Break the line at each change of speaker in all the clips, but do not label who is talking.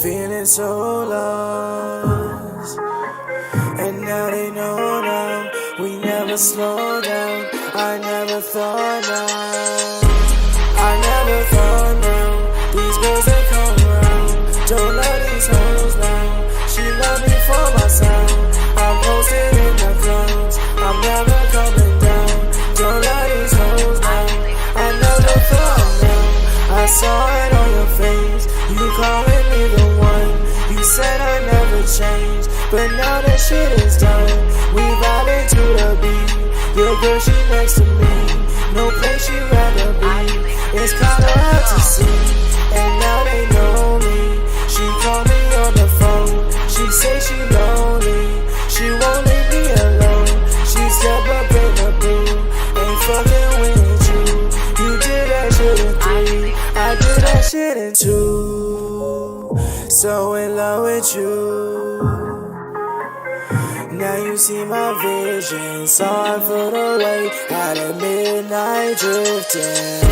Feeling so lost, and now they know now. We never slow down. I never thought now. These girls that come around don't love these hoes now. She love me for my sound. I'm posted in the clouds. I'm never coming down. Don't love these hoes now. I never thought now. I saw it on your face. You calling me the one. You said I never changed, but now that shit is done. We vibing to the beat. Your girl, she next to me. No place she'd rather be. It's kinda hard to see, and now they know me. She called me on the phone. She say she lonely. She won't leave me alone. She step up in the booth. Ain't fucking with you. You did that shit in 3. I did that shit in 2. So in love with you. Now you see my vision, so I float away out at midnight drifting.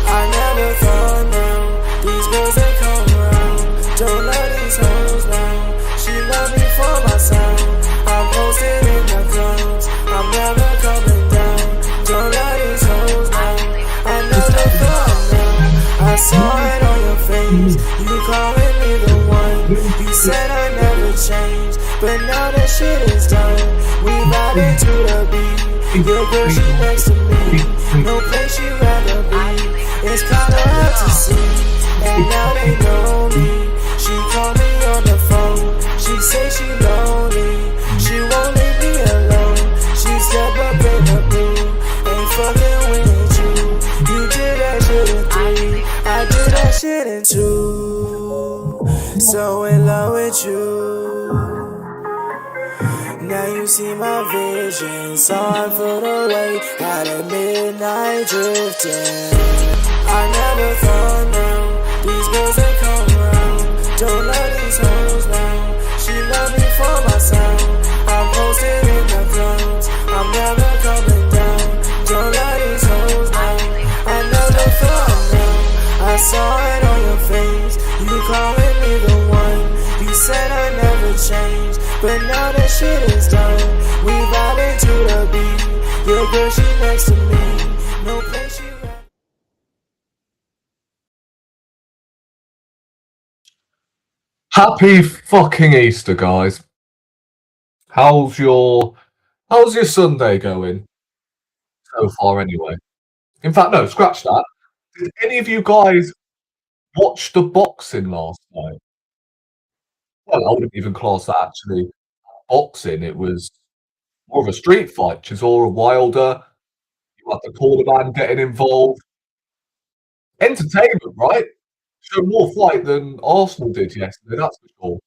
I never thought now, these girls that come around don't love these hoes now. She love me for my sound. I'm posted in the clouds. I'm never coming down. Don't love these hoes now. I never thought now. I saw it on your face. You calling me the one. You said I never changed, but now that shit is done. We vibing to the beat. Your girl, she next to me. No place she'd rather be. It's kinda hard to see, and now they know me. She called me on the phone. She say she lonely. She won't leave me alone. She step up in the booth. Ain't fucking with you. You did that shit in 3. I did that shit in 2. So in love with you. Now you see my vision, so I float away out at midnight drifting. I never thought now, these girls that come around don't love these hoes now. She love me for my sound. I'm posted in the clouds. I'm never coming down. Don't love these hoes now. I never thought now. I saw it on your face. You calling me the one. You said I never changed, but now that shit is done. We vibing to the beat. Your girl, she next to me. No place she rather.
Happy fucking Easter, guys. How's your Sunday going so far anyway? In fact, no, scratch that. Did any of you guys watch the boxing last night? Well, I wouldn't even class that actually boxing. It was more of a street fight. Chisora Wilder, you had the cornerman getting involved. Entertainment, right? Showed more fight than Arsenal did yesterday, that's for sure.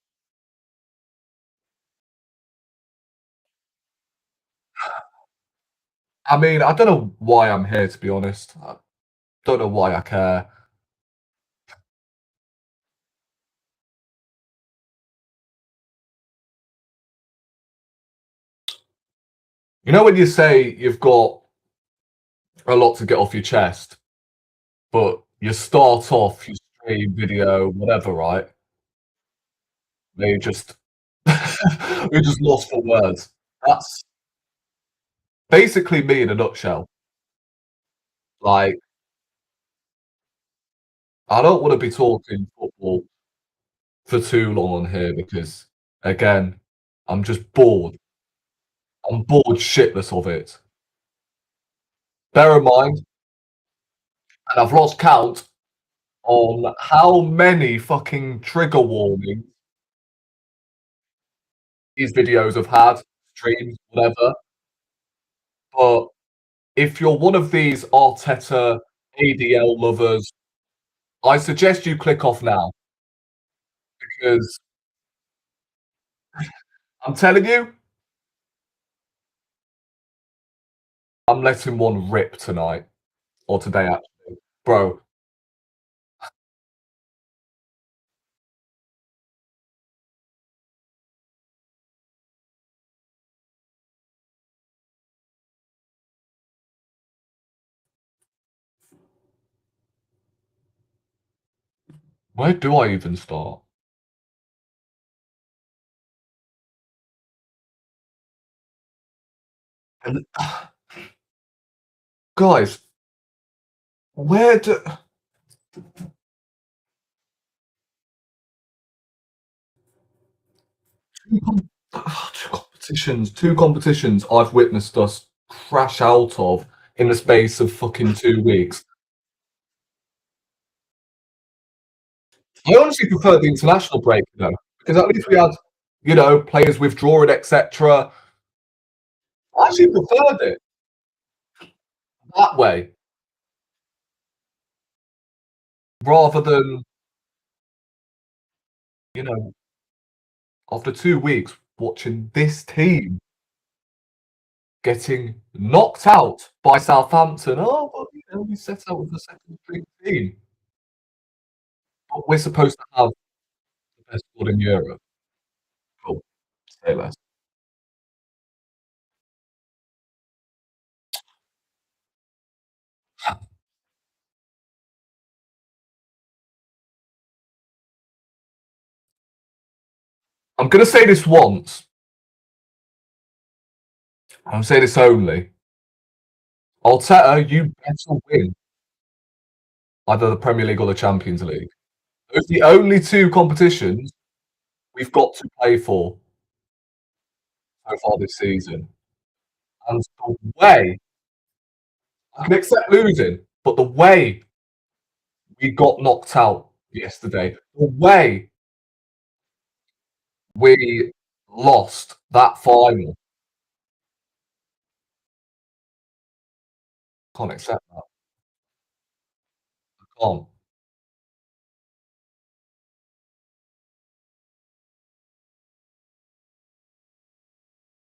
I mean, I don't know why I'm here, to be honest. I don't know why I care. You know when you say you've got a lot to get off your chest, but you start off your stream, video, whatever, right? They just you're just lost for words. That's basically me in a nutshell. Like, I don't want to be talking football for too long on here because, again, I'm just bored. I'm bored shitless of it. Bear in mind, and I've lost count on how many fucking trigger warnings these videos have had, streams, whatever. But if you're one of these Arteta ADL lovers, I suggest you click off now because I'm telling you, I'm letting one rip tonight or today actually. Bro, where do I even start? And guys, where do two, two competitions I've witnessed us crash out of in the space of fucking 2 weeks. I honestly prefer the international break though, because at least we had, players withdrawing, etc. I actually preferred it that way rather than, you know, after 2 weeks watching this team getting knocked out by Southampton. Oh, well, we set out with the second string team. But we're supposed to have the best squad in Europe. Cool. Say less. I'm going to say this once. I'll say this only. Arteta, you better win either the Premier League or the Champions League. Those are the only two competitions we've got to play for so far this season. And the way, I can accept losing, but the way we got knocked out yesterday, the way we lost that final, can't accept that. I can't.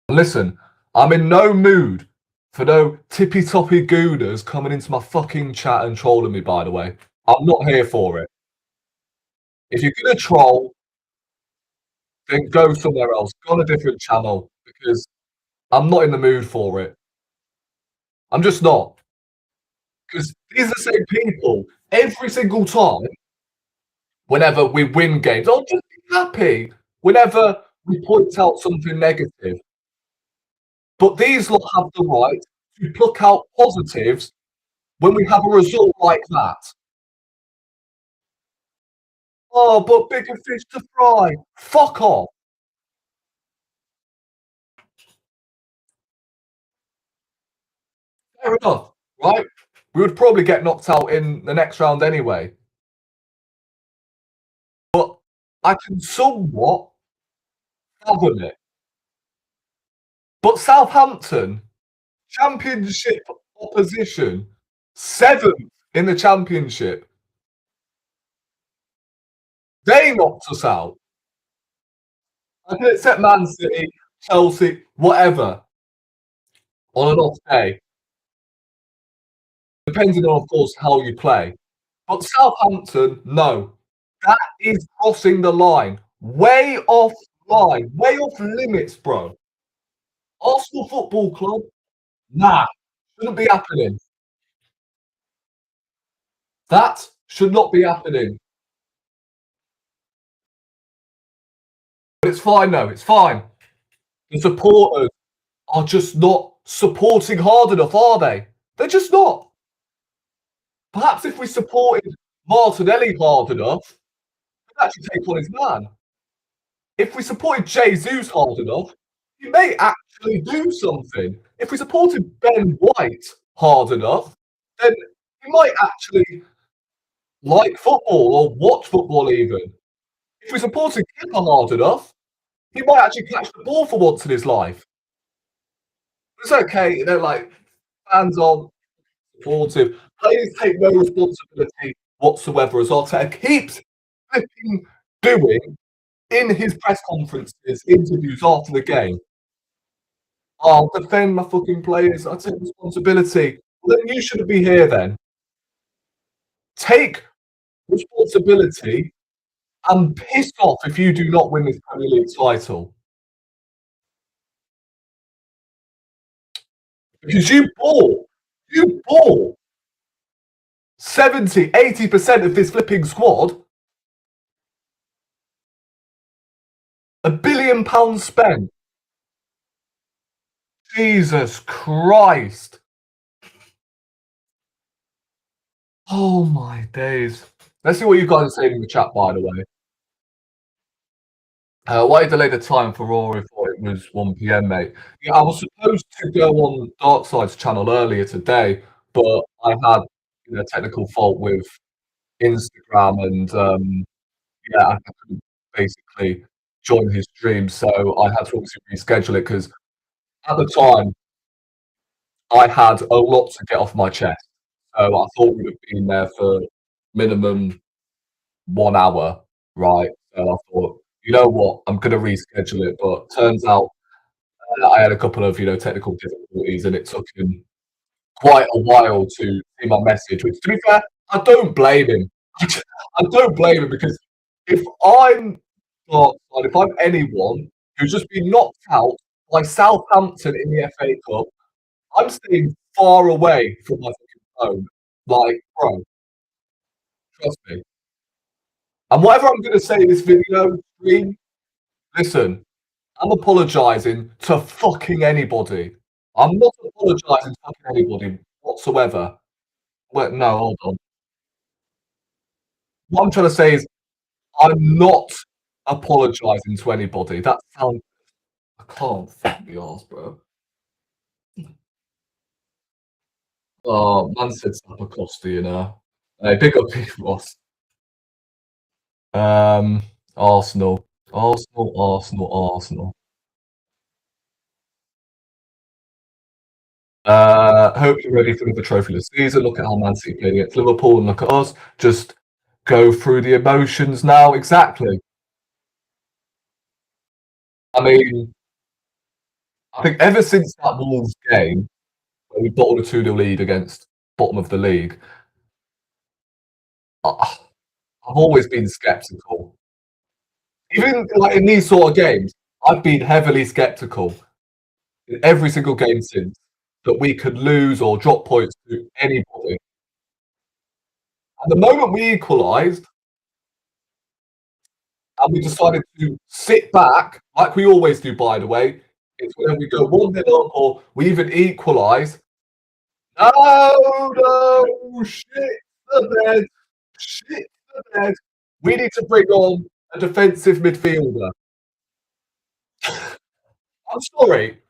Listen, I'm in no mood for no tippy toppy gooners coming into my fucking chat and trolling me, by the way. I'm not here for it. If you're going to troll, then go somewhere else. Go on a different channel because I'm not in the mood for it. I'm just not. Because these are the same people every single time, whenever we win games. I'll just be happy whenever we point out something negative. But these lot have the right to pluck out positives when we have a result like that. Oh, but bigger fish to fry. Fuck off. Fair enough, right? We would probably get knocked out in the next round anyway. But I can somewhat fathom it. But Southampton, championship opposition, seventh in the championship. They knocked us out. I can accept Man City, Chelsea, whatever, on an off day, depending on, of course, how you play. But Southampton, no. That is crossing the line. Way off line. Way off limits, bro. Arsenal Football Club? Nah. Shouldn't be happening. That should not be happening. But it's fine, though. It's fine. The supporters are just not supporting hard enough, are they? They're just not. Perhaps if we supported Martinelli hard enough, we'd actually take on his man. If we supported Jesus hard enough, he may actually do something. If we supported Ben White hard enough, then he might actually like football or watch football even. If we supported Kepa hard enough, he might actually catch the ball for once in his life. It's okay, like fans aren't supportive. Players take no responsibility whatsoever, as Arteta keeps flipping doing in his press conferences, interviews after the game. I'll defend my fucking players. I take responsibility. Well, then you shouldn't be here then. Take responsibility and piss off if you do not win this Premier League title. Because you bought 70, 80% of this flipping squad. £1 billion spent Jesus Christ. Oh my days. Let's see what you guys are saying in the chat, by the way. Why delay the time for Raw? I thought it was 1 p.m., mate. Yeah, I was supposed to go on Darkside's channel earlier today, but I had a technical fault with Instagram, and yeah, I couldn't basically join his stream, so I had to obviously reschedule it because at the time I had a lot to get off my chest. So I thought we'd have been there for minimum 1 hour, right? So I thought, you know what, I'm gonna reschedule it, but turns out I had a couple of technical difficulties, and it took him quite a while to see my message. Which, to be fair, I don't blame him. I don't blame him because if I'm if I'm anyone who's just been knocked out by Southampton in the FA Cup, I'm staying far away from my fucking phone. Like, bro, trust me. And whatever I'm gonna say in this video, stream, listen, I'm apologising to fucking anybody. I'm not apologising to fucking anybody whatsoever. Wait, no, hold on. What I'm trying to say is I'm not apologising to anybody. That sounds I can't fuck the arse, bro. Oh, man said Zappacosta, you know. Hey, big up Pete Ross. Um, Arsenal. Arsenal, Arsenal, Arsenal. Hope you're ready for another trophy this season. Look at how Man City played against Liverpool and look at us. Just go through the emotions now. Exactly. I mean, I think ever since that Wolves game, where we bottled a 2-0 lead against bottom of the league, I've always been sceptical. Even like in these sort of games, I've been heavily sceptical in every single game since that we could lose or drop points to anybody. And the moment we equalised, and we decided to sit back, like we always do, by the way, it's when we go 1-0 up or we even equalise. No, no, shit the bed, shit the bed. We need to bring on a defensive midfielder. I'm sorry,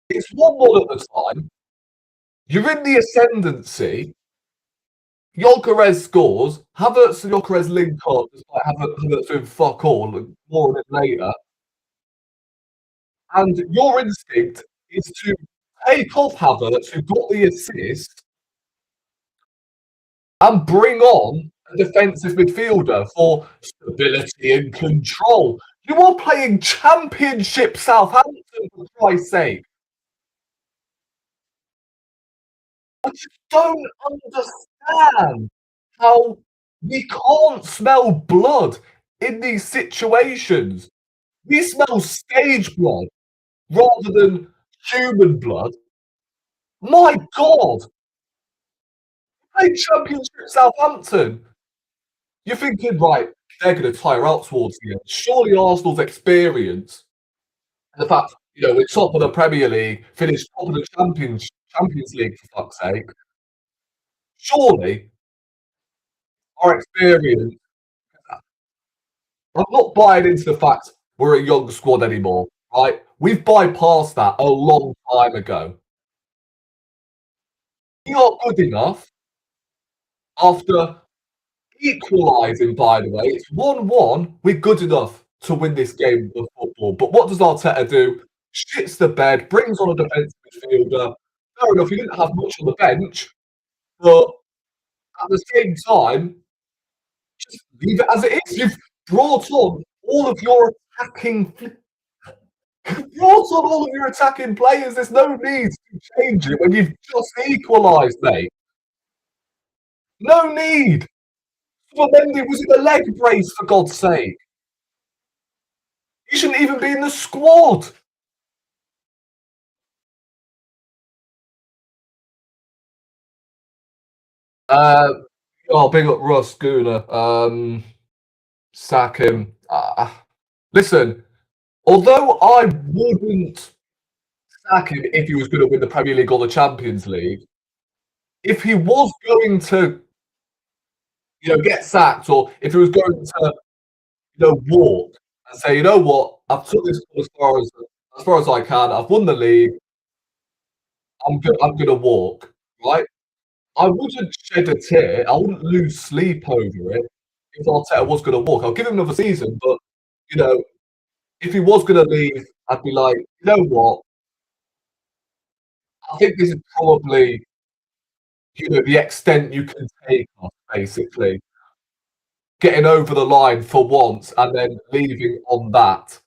it's 1-1 at the time. You're in the ascendancy. Gyökeres scores. Havertz and Gyökeres link up despite Havertz doing fuck all. More on it later. And your instinct is to take off Havertz, who got the assist, and bring on a defensive midfielder for stability and control. You are playing Championship Southampton, for Christ's sake. I just don't understand how we can't smell blood in these situations. We smell stage blood rather than human blood. My God, play Championship Southampton. You're thinking, right, they're going to tire out towards the end. Surely Arsenal's experience and the fact, we're top of the Premier League, finished top of the Champions League, for fuck's sake. Surely our experience, I'm not buying into the fact we're a young squad anymore, right? We've bypassed that a long time ago. We are good enough after equalising, by the way. It's 1-1. We're good enough to win this game of football. But what does Arteta do? Shits the bed, brings on a defensive midfielder. Fair enough, he didn't have much on the bench, but at the same time, just leave it as it is. You've brought on all of your attacking brought on all of your attacking players. There's no need to change it when you've just equalised, mate. No need. Mendy was in a leg brace, for God's sake. He shouldn't even be in the squad. Big up Russ Guna. Sack him. Listen, Although I wouldn't sack him if he was going to win the Premier League or the Champions League, if he was going to, get sacked, or if he was going to, walk and say, you know what, I've took this as far as I can. I've won the league. I'm gonna walk, right? I wouldn't shed a tear. I wouldn't lose sleep over it if Arteta was gonna walk. I'll give him another season, but you know, if he was gonna leave, I'd be like, you know what? I think this is probably, the extent you can take us, basically. Getting over the line for once and then leaving on that.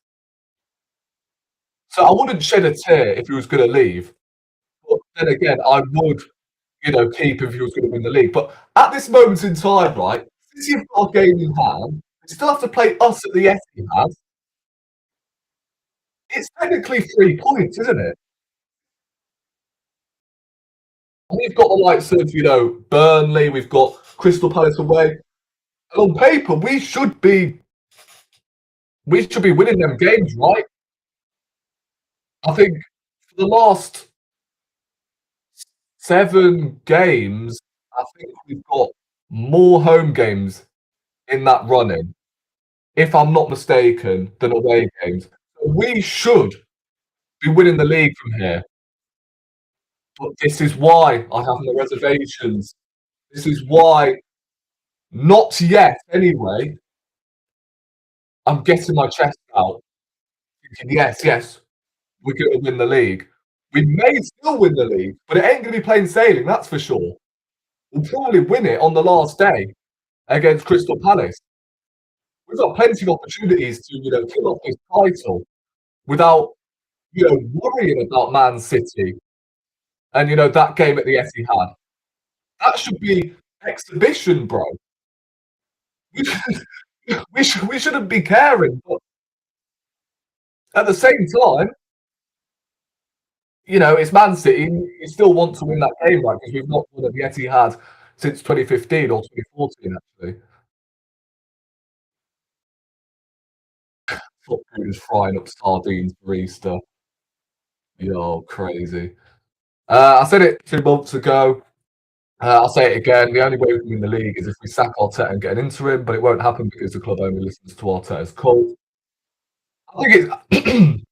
So I wouldn't shed a tear if he was gonna leave. But then again, I would, keep if he was gonna win the league. But at this moment in time, right, since you've got a game in hand, you still have to play us at the Etihad. It's technically 3 points, isn't it? And we've got the likes of, Burnley, we've got Crystal Palace away. And on paper, we should be winning them games, right? I think for the last 7 games, I think we've got more home games in that running, if I'm not mistaken, than away games. So we should be winning the league from here. But this is why I have my reservations. This is why, not yet anyway, I'm getting my chest out, thinking, yes, yes, we're going to win the league. We may still win the league, but it ain't going to be plain sailing, that's for sure. We'll probably win it on the last day against Crystal Palace. We've got plenty of opportunities to, kill off this title without, worrying about Man City and, that game at the Etihad. That should be exhibition, bro. We, we shouldn't be caring, but at the same time, it's Man City. You still want to win that game, right? Because we've not won at the Etihad since 2015 or 2014, actually. Football is frying up sardines for Easter. Yo, crazy. I said it 2 months ago. I'll say it again. The only way we can win the league is if we sack Arteta and get an interim, but it won't happen because the club only listens to Arteta's call. I think it's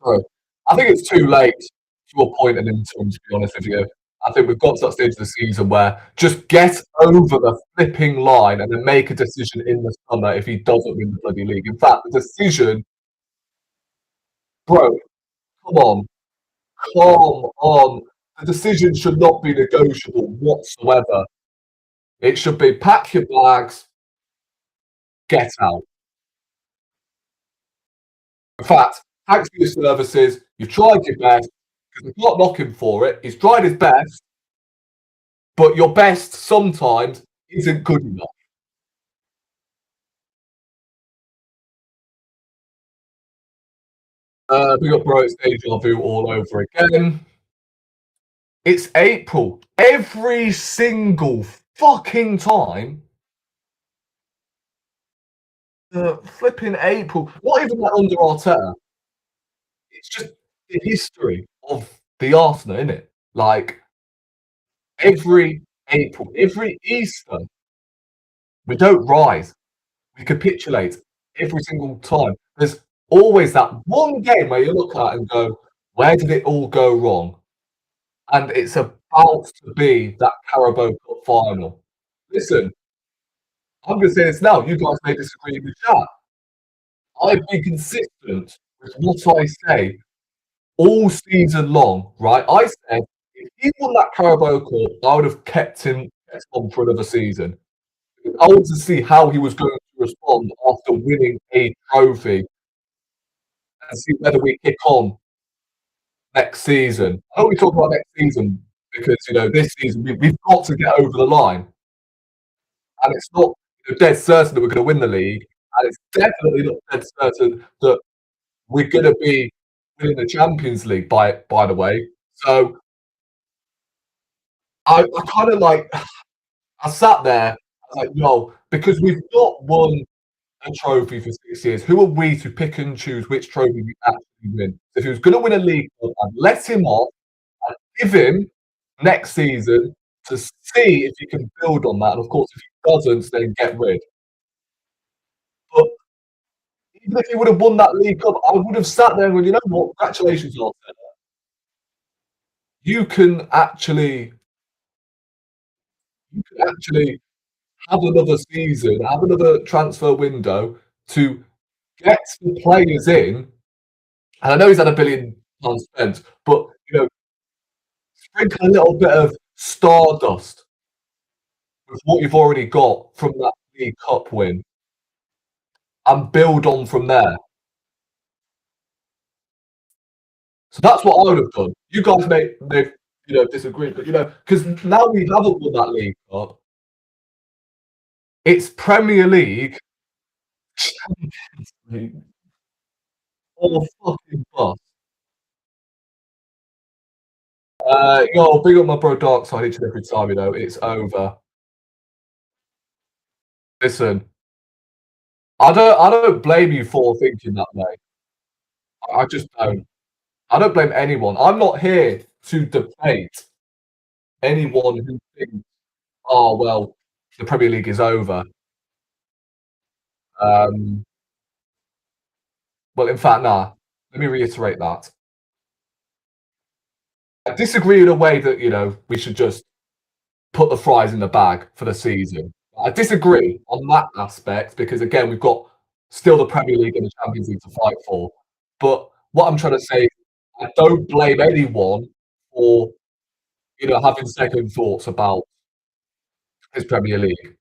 sorry. I think it's too late to appoint an interim, to be honest with you. I think we've got to that stage of the season where just get over the flipping line and then make a decision in the summer if he doesn't win the bloody league. In fact, the decision, bro, come on, come on. The decision should not be negotiable whatsoever. It should be pack your bags, get out. In fact, thanks for your services. You've tried your best because we can't knock him for it. He's tried his best, but your best sometimes isn't good enough. We got bro, it's deja vu all over again. It's April. Every single fucking time. Flipping April. Not even that under Arteta. It's just the history of the Arsenal, isn't it? Like every April, every Easter, we don't rise. We capitulate every single time. There's always that one game where you look at and go, where did it all go wrong? And it's about to be that Carabao Cup final. Listen, I'm going to say this now. You guys may disagree in the chat. I've been consistent with what I say all season long, right? I said if he won that Carabao Cup, I would have kept on for another season. I wanted to see how he was going to respond after winning a trophy and see whether we kick on next season. I only talk about next season because this season we've got to get over the line, and it's not dead certain that we're going to win the league, and it's definitely not dead certain that we're going to be winning the Champions League. By the way, so I kind of like I sat there, I was like, yo, because we've not won a trophy for 6 years. Who are we to pick and choose which trophy we actually win? If he was gonna win a league cup, I'd let him off and give him next season to see if he can build on that, and of course, if he doesn't, then get rid. But even if he would have won that league cup, I would have sat there and gone, "You know what? Congratulations, Arteta. You can actually you can actually have another season, have another transfer window to get the players in." And I know he's had £1 billion spent, but sprinkle a little bit of stardust with what you've already got from that League Cup win and build on from there. So that's what I would have done. You guys may disagree, but because now we haven't won that League Cup, it's Premier League, Champions League, or fucking bust. Big up my bro Dark Side each and every time, it's over. Listen, I don't blame you for thinking that way. I just don't. I don't blame anyone. I'm not here to debate anyone who thinks, "Oh, well, the Premier League is over." Um, well, in fact, nah. Let me reiterate that. I disagree in a way that, we should just put the fries in the bag for the season. I disagree on that aspect because, again, we've got still the Premier League and the Champions League to fight for. But what I'm trying to say, I don't blame anyone for, having second thoughts about his Premier League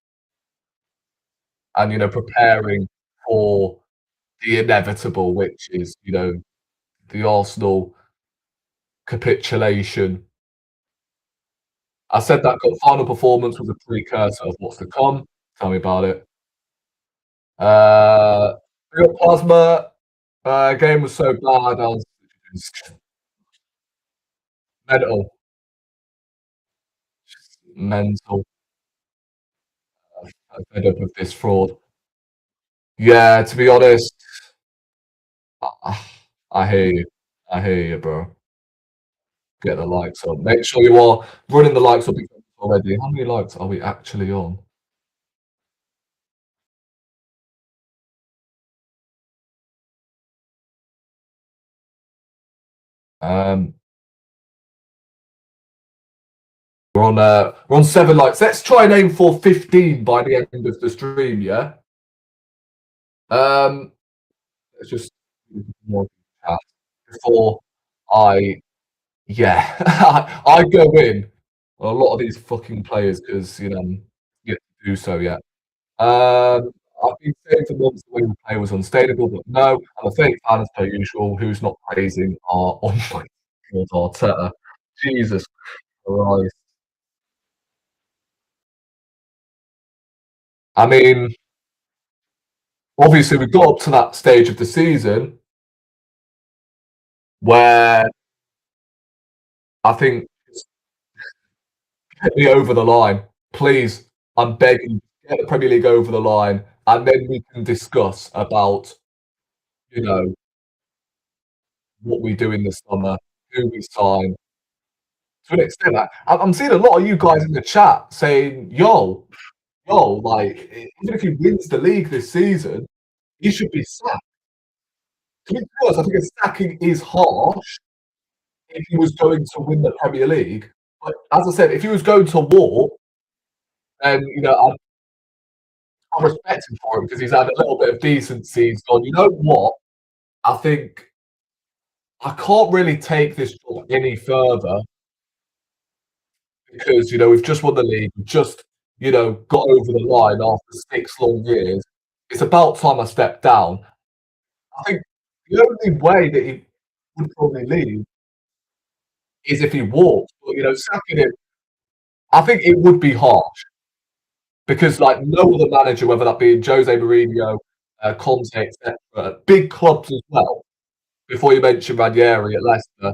and, preparing for the inevitable, which is, the Arsenal capitulation. I said that good final performance was a precursor of what's to come. Tell me about it. Uh, Real Plasma, game was so bad, I was mental, mental. I'm fed up of this fraud. Yeah, to be honest, I I hear you. I hear you, bro. Get the likes up. Make sure you are running the likes up already. How many likes are we actually on? Um, we're on 7 likes. Let's try and aim for 15 by the end of the stream, yeah? Let's just more chat before I yeah, I go in on a lot of these fucking players because, yet to do so yet. I've been saying for months the way we play was unsustainable, but no, I'm a fake fan as per usual. Who's not praising our oh my god, Arteta. Jesus Christ. I mean, obviously we got up to that stage of the season where I think get me over the line. Please, I'm begging, get the Premier League over the line, and then we can discuss about, you know, what we do in the summer, who we sign. To an extent, I'm seeing a lot of you guys in the chat saying, yo, like, even if he wins the league this season, he should be sacked. To be honest, I think a sacking is harsh if he was going to win the Premier League. But as I said, if he was going to war, then I respect him for it because he's had a little bit of decency. He's gone, you know what? I think I can't really take this job any further because we've just won the league, we've just got over the line after 6 long years. It's about time I stepped down. I think the only way that he would probably leave is if he walked. But sacking him, I think it would be harsh because like no other manager, whether that be Jose Mourinho, Conte, etc., big clubs as well. Before you mention Ranieri at Leicester,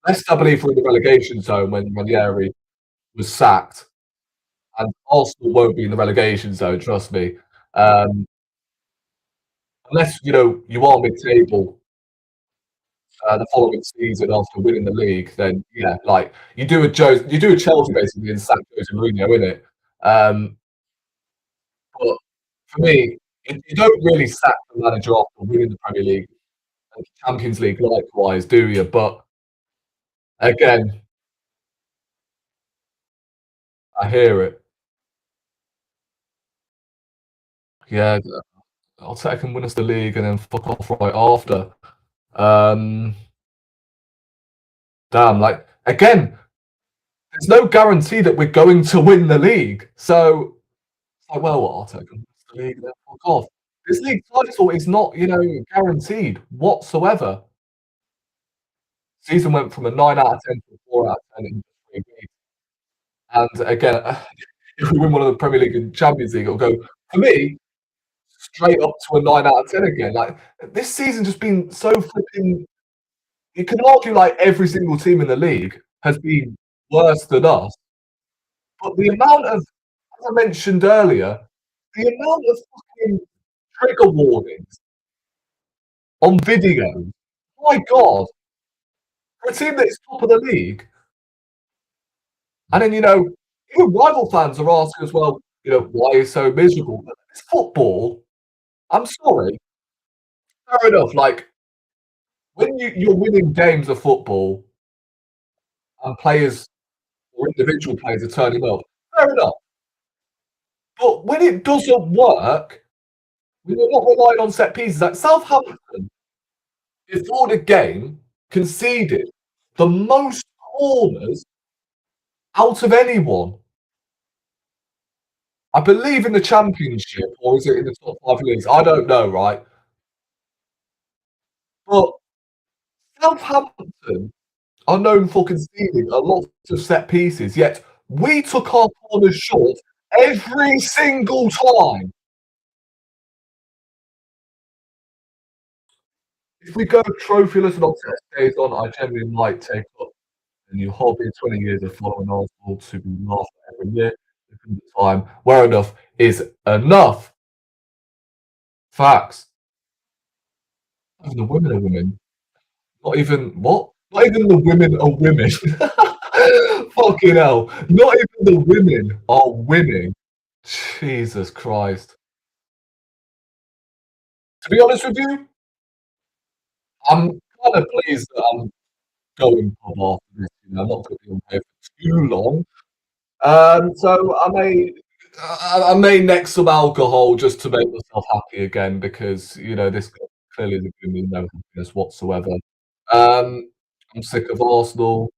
Leicester, I believe, were in the relegation zone when Ranieri was sacked, and Arsenal won't be in the relegation zone. Trust me. Um, unless, you are mid-table, the following season after winning the league, then yeah, like, you do a Chelsea basically and sack Jose Mourinho, innit? Um, but for me, you don't really sack the manager after winning the Premier League and Champions League likewise, do you? But again, I hear it. Yeah, I'll take him win us the league and then fuck off right after. Um, damn, like again, there's no guarantee that we're going to win the league. So, like, well, I'll take him win the league and then fuck off. This league title is not, guaranteed whatsoever. Season went from a 9 out of 10 to a 4 out of 10 in 3 weeks. And again, if we win one of the Premier League and Champions League, it'll go for me straight up to a 9 out of 10 again. Like this season just been so flipping. You can argue like every single team in the league has been worse than us, but the amount of, as I mentioned earlier, the amount of fucking trigger warnings on videos. My God, for a team that is top of the league, and then even rival fans are asking as well, why is so miserable? But it's football. I'm sorry, fair enough. Like when you're winning games of football and players or individual players are turning up, fair enough. But when it doesn't work, when you're not relying on set pieces, like Southampton before the game conceded the most corners out of anyone. I believe in the championship, or is it in the top five leagues? I don't know, right? But Southampton are known for conceding a lot of set pieces, yet we took our corners short every single time. If we go trophyless and upset days on, I genuinely might take up a new hobby. 20 years of following Arsenal to be laughed at every year. The time where enough is enough. Facts. Even the women are women. Not even what? Not even the women are women. Fucking hell. Not even the women are winning. Jesus Christ. To be honest with you, I'm kind of pleased that I'm going pub after this. I'm not going to be on here for too long. So I may neck some alcohol just to make myself happy again because this clearly isn't giving me no happiness whatsoever. I'm sick of Arsenal.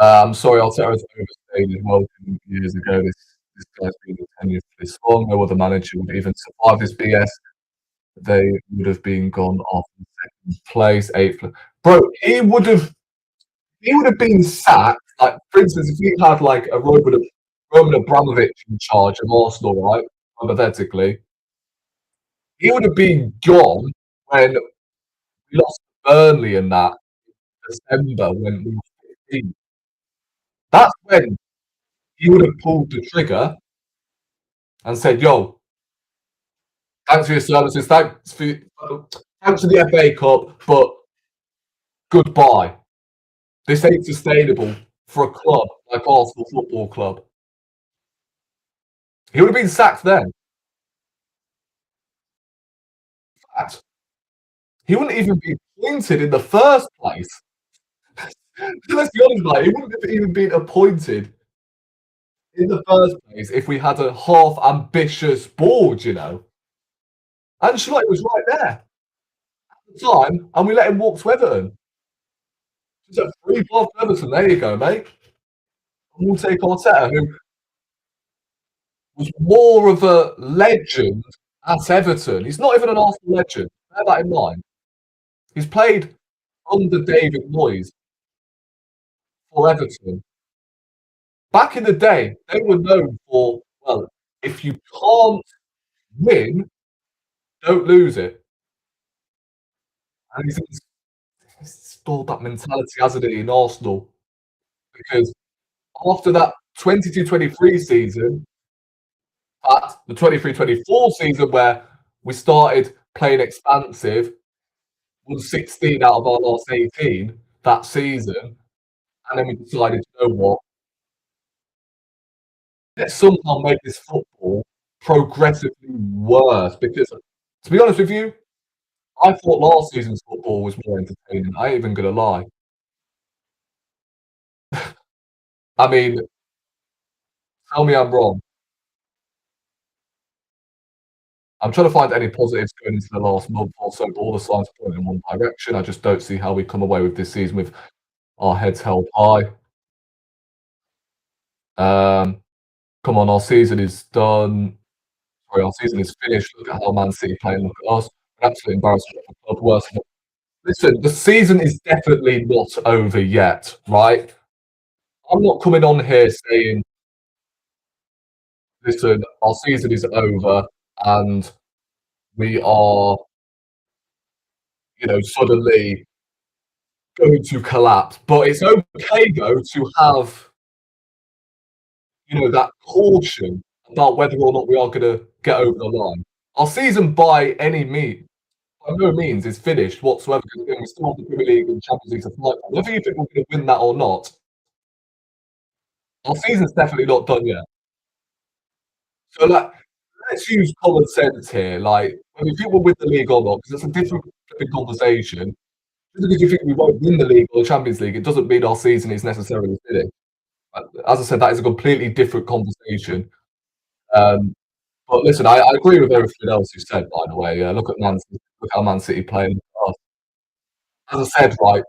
I'm sorry, Arteta has overstayed his welcome years ago. This guy's been in tenure for this long. No other manager would even survive this BS. They would have been gone after second place, eighth. Bro, he would have been sacked. Like, for instance, if he had like a Roman Abramovich in charge of Arsenal, right? Hypothetically, he would have been gone when we lost to Burnley in that December when we were 15th. That's when he would have pulled the trigger and said, "Yo, thanks for your services, thanks for the FA Cup, but goodbye. This ain't sustainable for a club like Arsenal Football Club." He would have been sacked then. Fact. He wouldn't even be appointed in the first place. Let's be honest, like, he wouldn't have even been appointed in the first place if we had a half ambitious board. And Ancelotti was right there at the time, and we let him walk to Everton. He's at 3 past Everton. There you go, mate. And we'll take Arteta, who was more of a legend at Everton. He's not even an Arsenal legend. Bear that in mind. He's played under David Moyes for Everton. Back in the day, they were known for, well, if you can't win, don't lose it. And he's installed that mentality, hasn't he, in Arsenal? Because after that 22-23 season, But the 23-24 season where we started playing expansive, won 16 out of our last 18 that season, and then we decided, you know what, let's somehow make this football progressively worse. Because to be honest with you, I thought last season's football was more entertaining. I ain't even gonna lie. I mean, tell me I'm wrong. I'm trying to find any positives going into the last month or so, but all the signs point in one direction. I just don't see how we come away with this season with our heads held high. Um, Come on, our season is done. Sorry, our season is finished. Look at how Man City play and look at us. We're absolutely embarrassing for the club. Worse. Listen, the season is definitely not over yet, right? I'm not coming on here saying, listen, our season is over and we are, suddenly going to collapse. But it's okay though to have, that caution about whether or not we are going to get over the line. Our season by no means is finished whatsoever because we still have the Premier League and Champions League to fight for. Whether you think we're going to win that or not, our season's definitely not done yet. So, like, let's use common sense here. Like, whether you think we'll win the league or not, because it's a different flipping conversation. Just because you think we won't win the league or the Champions League, it doesn't mean our season is necessarily finished. As I said, that is a completely different conversation. Um, but listen, I agree with everything else you said. By the way, look at Man City, look how Man City playing. As I said, right,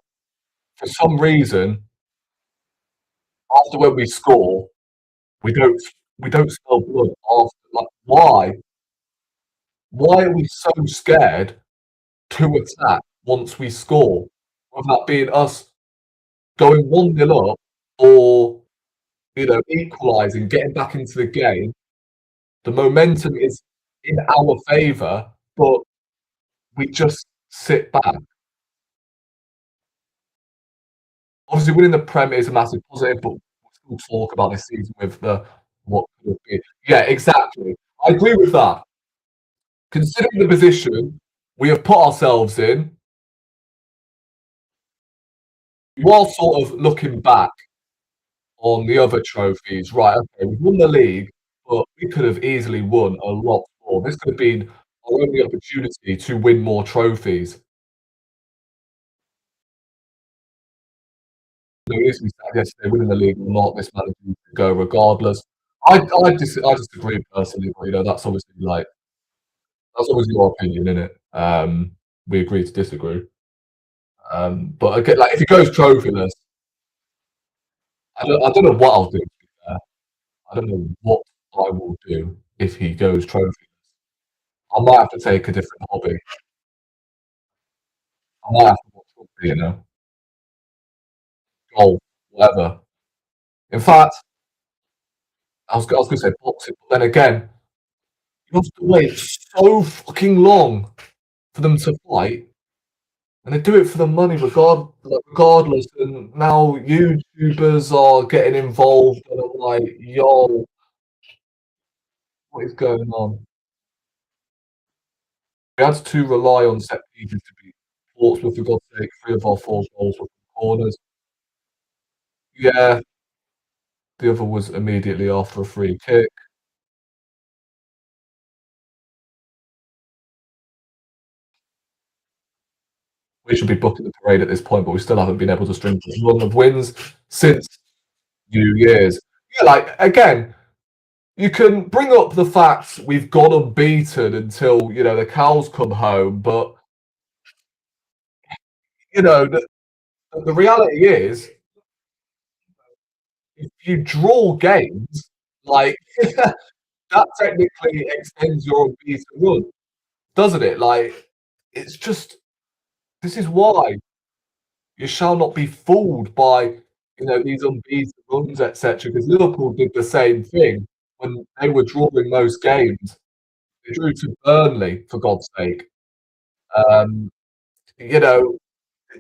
for some reason, after when we score, we don't we don't smell blood after. Like, why? Why are we so scared to attack once we score? Whether that being us going 1-0 up or equalising, getting back into the game, the momentum is in our favour, but we just sit back. Obviously, winning the Prem is a massive positive, but we'll still talk about this season with the what could have been. Yeah, exactly. I agree with that. Considering the position we have put ourselves in, while sort of looking back on the other trophies, right? Okay, we've won the league, but we could have easily won a lot more. This could have been our only opportunity to win more trophies. At least we said yesterday, winning the league or not, this manager needs to go regardless. I disagree personally, but that's obviously your opinion, isn't it? We agree to disagree. But again, like if he goes trophyless, I don't know what I'll do. To be fair. I don't know what I will do if he goes trophyless. I might have to take a different hobby. I might have to watch rugby, golf, whatever. In fact, I was going to say boxing, but then again, you have to wait so fucking long for them to fight, and they do it for the money regardless. And now YouTubers are getting involved, and I'm like, yo, what is going on? We had to rely on set pieces to beat Portsmouth, for God's sake. 3 of our 4 goals were from corners. Yeah, the other was immediately after a free kick. We should be booking the parade at this point, but we still haven't been able to string a run of wins since New Year's. Yeah, like again, you can bring up the fact we've gone unbeaten until the cows come home, but the reality is, if you draw games, like that technically extends your unbeaten run, doesn't it? Like it's just this is why you shall not be fooled by these unbeaten runs, etc. Because Liverpool did the same thing when they were drawing most games. They drew to Burnley, for God's sake. Um, you know,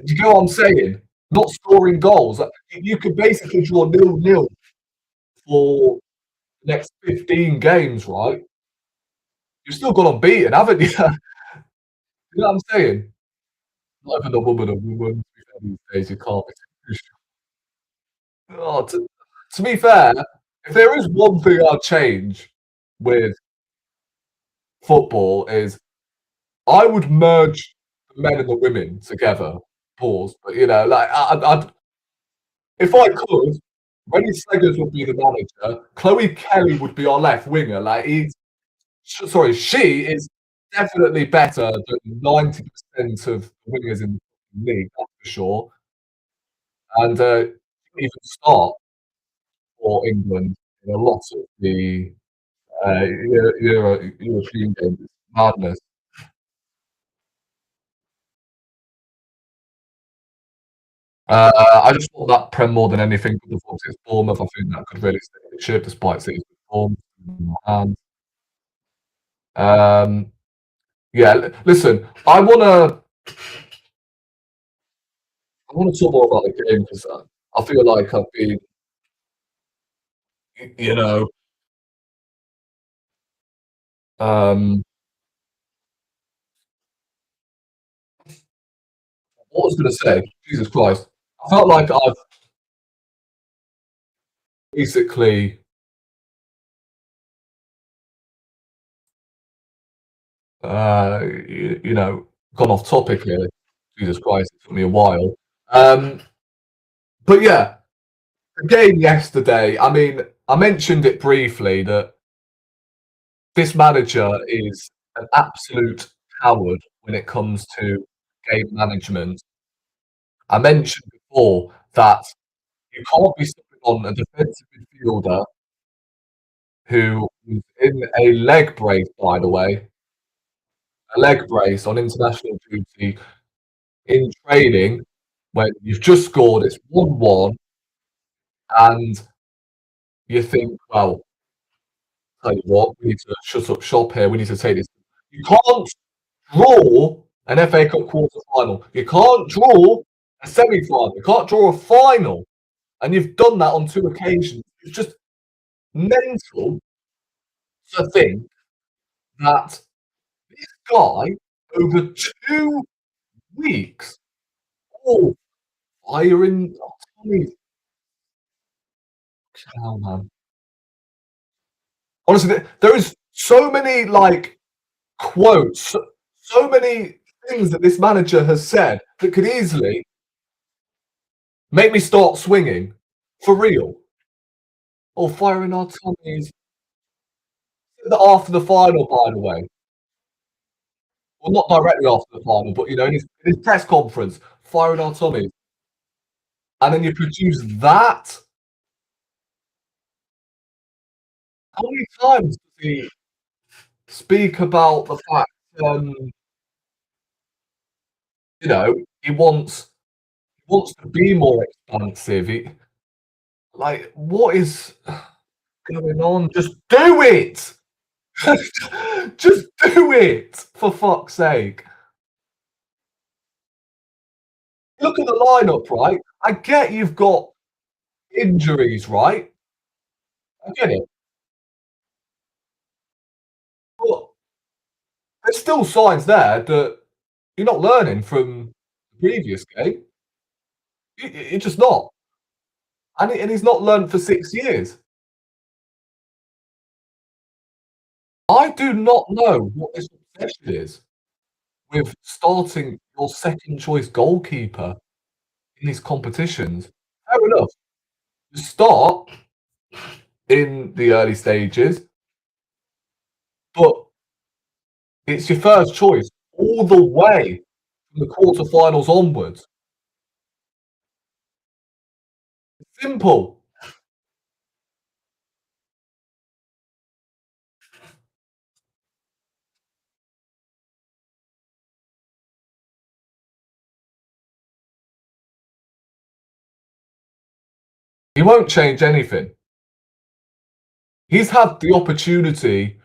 you get what I'm saying? Not scoring goals. Like, you could basically draw 0-0 for the next 15 games, right, you've still gone unbeaten, haven't you? You know what I'm saying? Not even a woman these days, you can't be too sure. Oh, to be fair, if there is one thing I'd change with football is I would merge the men and the women together. Pause. But like I'd if I could, Rennie Seggers would be the manager. Chloe Kelly would be our left winger. Like sorry, she is definitely better than 90% of the wingers in the league, that's for sure. And even start for England in a lot of the European games. It's madness. I just want that Prem more than anything because obviously it's Bournemouth. I think that could really steady the ship despite City's performance. And yeah, listen, I wanna talk more about the game because I feel like I've been, you know, um, what I was gonna say, Jesus Christ, I felt like I've basically, gone off topic here. Jesus Christ, it took me a while. Um, but yeah, the game yesterday, I mean, I mentioned it briefly that this manager is an absolute coward when it comes to game management. I mentioned before that you can't be stepping on a defensive midfielder who was in a leg brace, by the way, a leg brace on international duty in training when you've just scored, it's 1-1, and you think, well, tell you what, we need to shut up shop here. We need to take this. You can't draw an FA Cup quarter final. You can't draw a semi final. You can't draw a final. And you've done that on 2 occasions. It's just mental to think that this guy, over 2 weeks, all firing. Oh, Tommy, hell, man. Honestly, there is so many like quotes, so many things that this manager has said that could easily make me start swinging for real or firing our tummies after the final, by the way. Well, not directly after the final, but in his press conference, firing our tummies, and then you produce that. How many times does he speak about the fact, um, you know, he wants to be more expansive? What is going on? Just do it! Just do it, for fuck's sake. Look at the lineup, right? I get you've got injuries, right? I get it. But there's still signs there that you're not learning from the previous game. You're just not. And he's not learned for 6 years. I do not know what this obsession is with starting your second choice goalkeeper in these competitions. Fair enough. You start in the early stages, but it's your first choice all the way from the quarterfinals onwards. Simple. He won't change anything. He's had the opportunity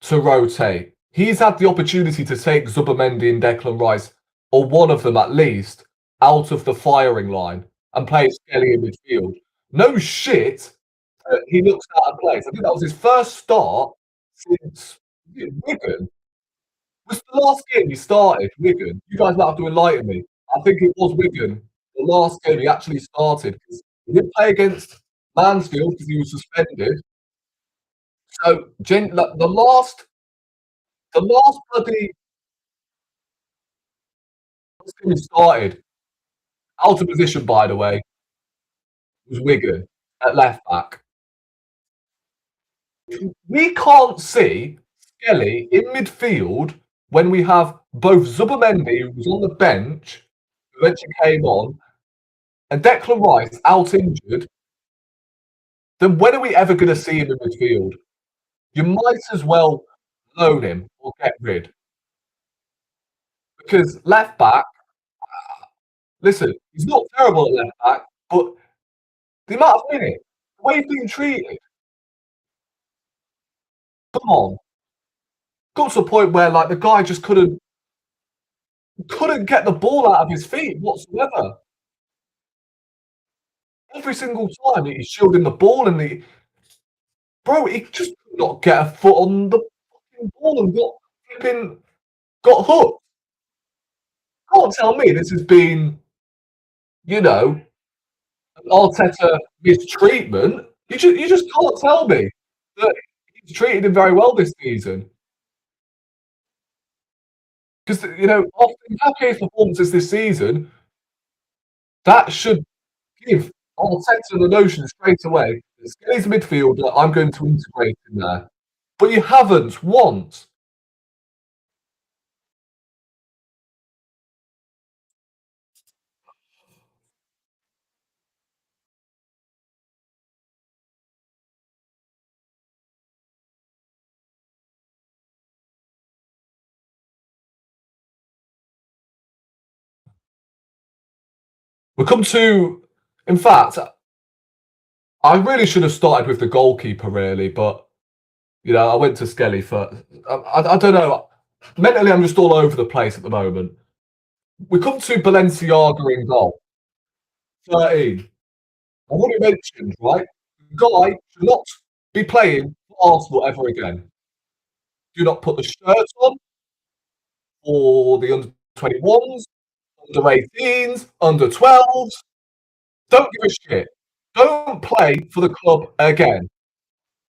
to rotate. He's had the opportunity to take Zubimendi and Declan Rice, or one of them at least, out of the firing line and play Skelly in midfield. No shit. He looks out of place. I think that was his first start since Wigan. Was the last game he started Wigan? You guys might have to enlighten me. I think it was Wigan. The last game he actually started because he didn't play against Mansfield because he was suspended. So like, the last bloody game he started, out of position by the way, was Wigan at left back. We can't see Skelly in midfield when we have both Zubimendi, who was on the bench, who eventually came on, and Declan Rice out injured. Then when are we ever going to see him in midfield? You might as well loan him or get rid. Because left back, listen, he's not terrible at left back, but the amount of minutes, the way he's being treated, come on. Got to a point where like the guy just couldn't get the ball out of his feet whatsoever. Every single time he's shielding the ball and he just could not get a foot on the fucking ball and got hooked. Can't tell me this has been, you know, an Arteta mistreatment. You just can't tell me that he's treated him very well this season. Because after Mbappé's performances this season, that should give Arteta the notion straight away that Skelly's a midfielder, I'm going to integrate him there. But you haven't once. We come to, in fact, I really should have started with the goalkeeper, really, but I went to Skelly first. I don't know. Mentally, I'm just all over the place at the moment. We come to Balenciaga in goal. 13. I've already mentioned, right? The guy should not be playing for Arsenal ever again. Do not put the shirt on for the under 21s, under 18s, under 12s. Don't give a shit. Don't play for the club again.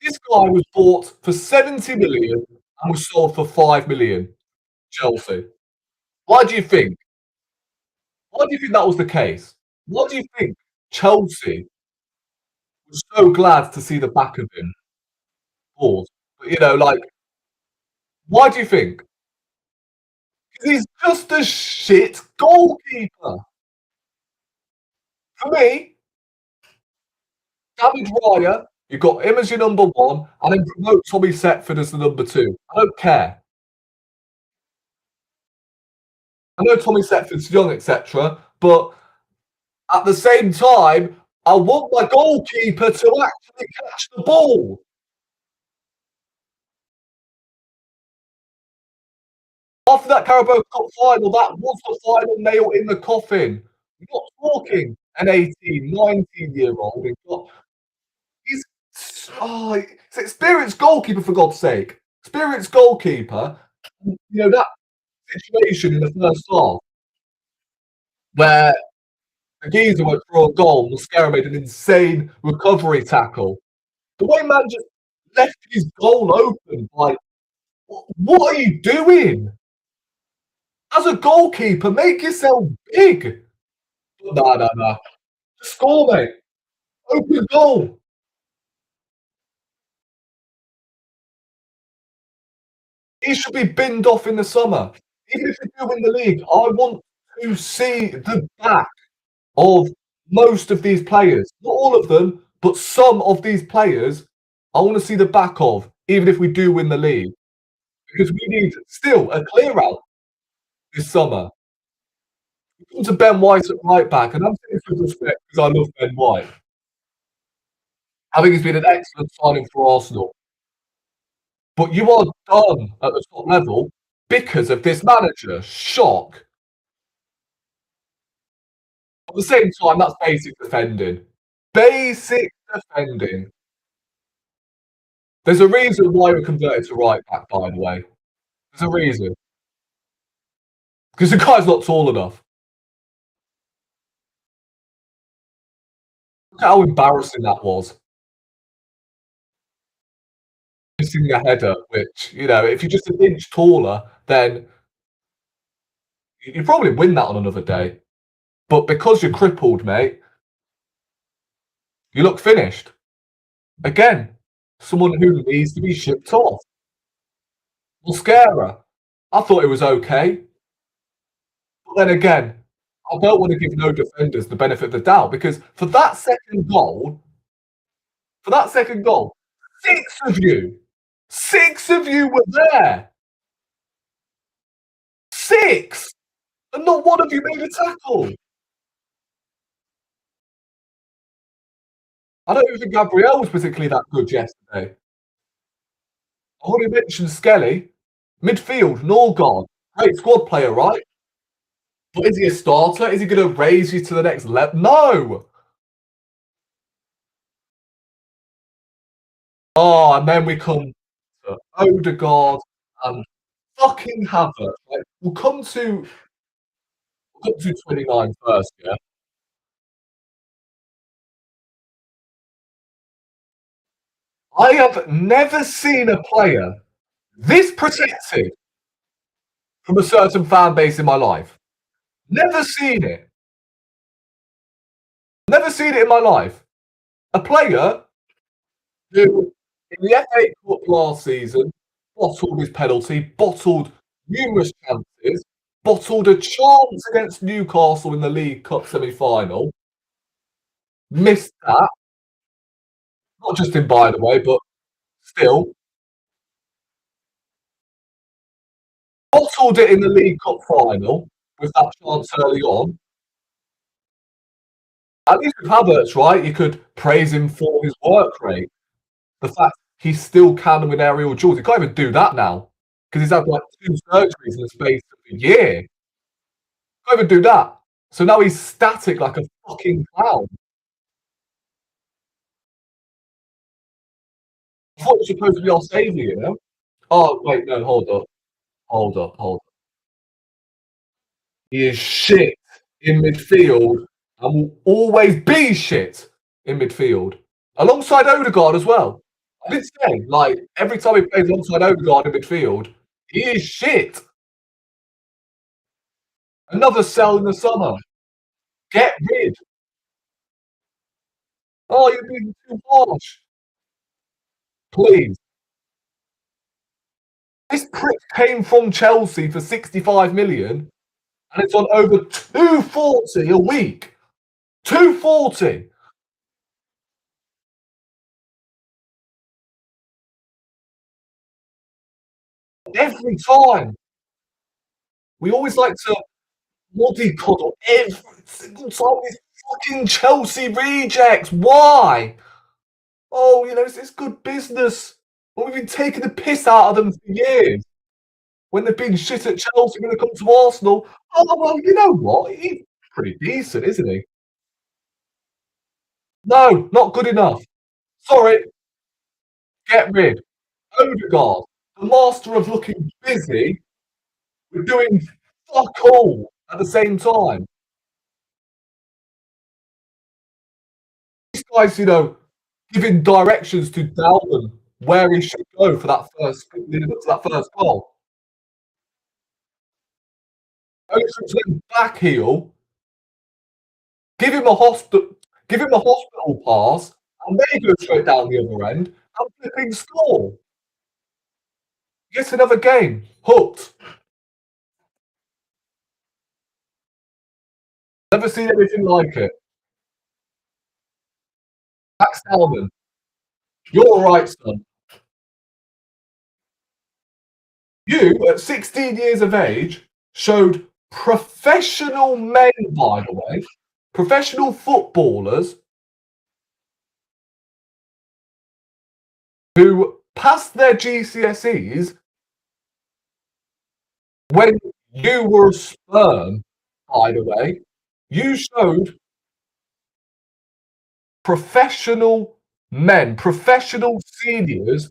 This guy was bought for 70 million and was sold for 5 million. Chelsea. Why do you think? Why do you think that was the case? Why do you think Chelsea was so glad to see the back of him? Pause. But like, why do you think? Because he's just a shit goalkeeper. For me, David Raya, you've got him as your number one, and then promote Tommy Setford as the number two. I don't care. I know Tommy Setford's young, etc., but at the same time, I want my goalkeeper to actually catch the ball. After that Carabao Cup final, that was the final nail in the coffin. We're not talking an 18, 19-year-old. He's he's an experienced goalkeeper, for God's sake. Experienced goalkeeper. That situation in the first half where the geezer went for a goal, Mascara made an insane recovery tackle. The way man just left his goal open, like, what are you doing? As a goalkeeper, make yourself big. No. Score, mate. Open goal. He should be binned off in the summer. Even if we do win the league, I want to see the back of most of these players. Not all of them, but some of these players, I want to see the back of, even if we do win the league. Because we need still a clear out this summer. We come to Ben White at right back, and I'm saying this with respect because I love Ben White. I think he's been an excellent signing for Arsenal. But you are done at the top level because of this manager. Shock. At the same time, that's basic defending. Basic defending. There's a reason why we converted to right back, by the way. There's a reason. Because the guy's not tall enough. Look at how embarrassing that was. Missing the header, which, if you're just an inch taller, then you'd probably win that on another day. But because you're crippled, mate, you look finished. Again, someone who needs to be shipped off. Mascara. I thought it was okay. But then again, I don't want to give no defenders the benefit of the doubt because for that second goal, six of you were there. Six! And not one of you made a tackle. I don't even think Gabriel was particularly that good yesterday. I already mentioned Skelly. Midfield, Norgard. Great squad player, right? But is he a starter? Is he going to raise you to the next level? No! Oh, and then we come to Odegaard and fucking Havertz. Like, we'll come to 29 first, yeah? I have never seen a player this protected from a certain fan base in my life. Never seen it. Never seen it in my life. A player who, in the FA Cup last season, bottled his penalty, bottled numerous chances, bottled a chance against Newcastle in the League Cup semi-final, missed that. Not just him, by the way, but still. Bottled it in the League Cup final with that chance early on. At least with Havertz, right, you could praise him for his work rate. The fact he still can win aerial duels. He can't even do that now because he's had like 2 surgeries in the space of a year. Can't even do that. So now he's static like a fucking clown. I thought he was supposed to be our saviour, you know? Oh, wait, no, hold up. Hold up, hold up. He is shit in midfield and will always be shit in midfield. Alongside Odegaard as well. I did say, like, every time he plays alongside Odegaard in midfield, he is shit. Another sell in the summer. Get rid. Oh, you're being too harsh. Please. This prick came from Chelsea for 65 million and it's on over 240 a week. 240. Every time. We always like to mollycoddle every single time with fucking Chelsea rejects. Why? Oh, it's good business. Well, we've been taking the piss out of them for years. When they've been shit at Chelsea, when they come to Arsenal, oh, well, you know what? He's pretty decent, isn't he? No, not good enough. Sorry, get rid. Odegaard, the master of looking busy, we're doing fuck all at the same time. This guy's, giving directions to Dalman where he should go for that first goal. Odegaard's then back heel, give him a hospital pass, and then he goes straight down the other end and flipping score. Gets another game. Hooked. Never seen anything like it. Max Salmon, you're alright, son. You, at 16 years of age, showed professional men, by the way, professional footballers who passed their GCSEs when you were a sperm, by the way. You showed professional men, professional seniors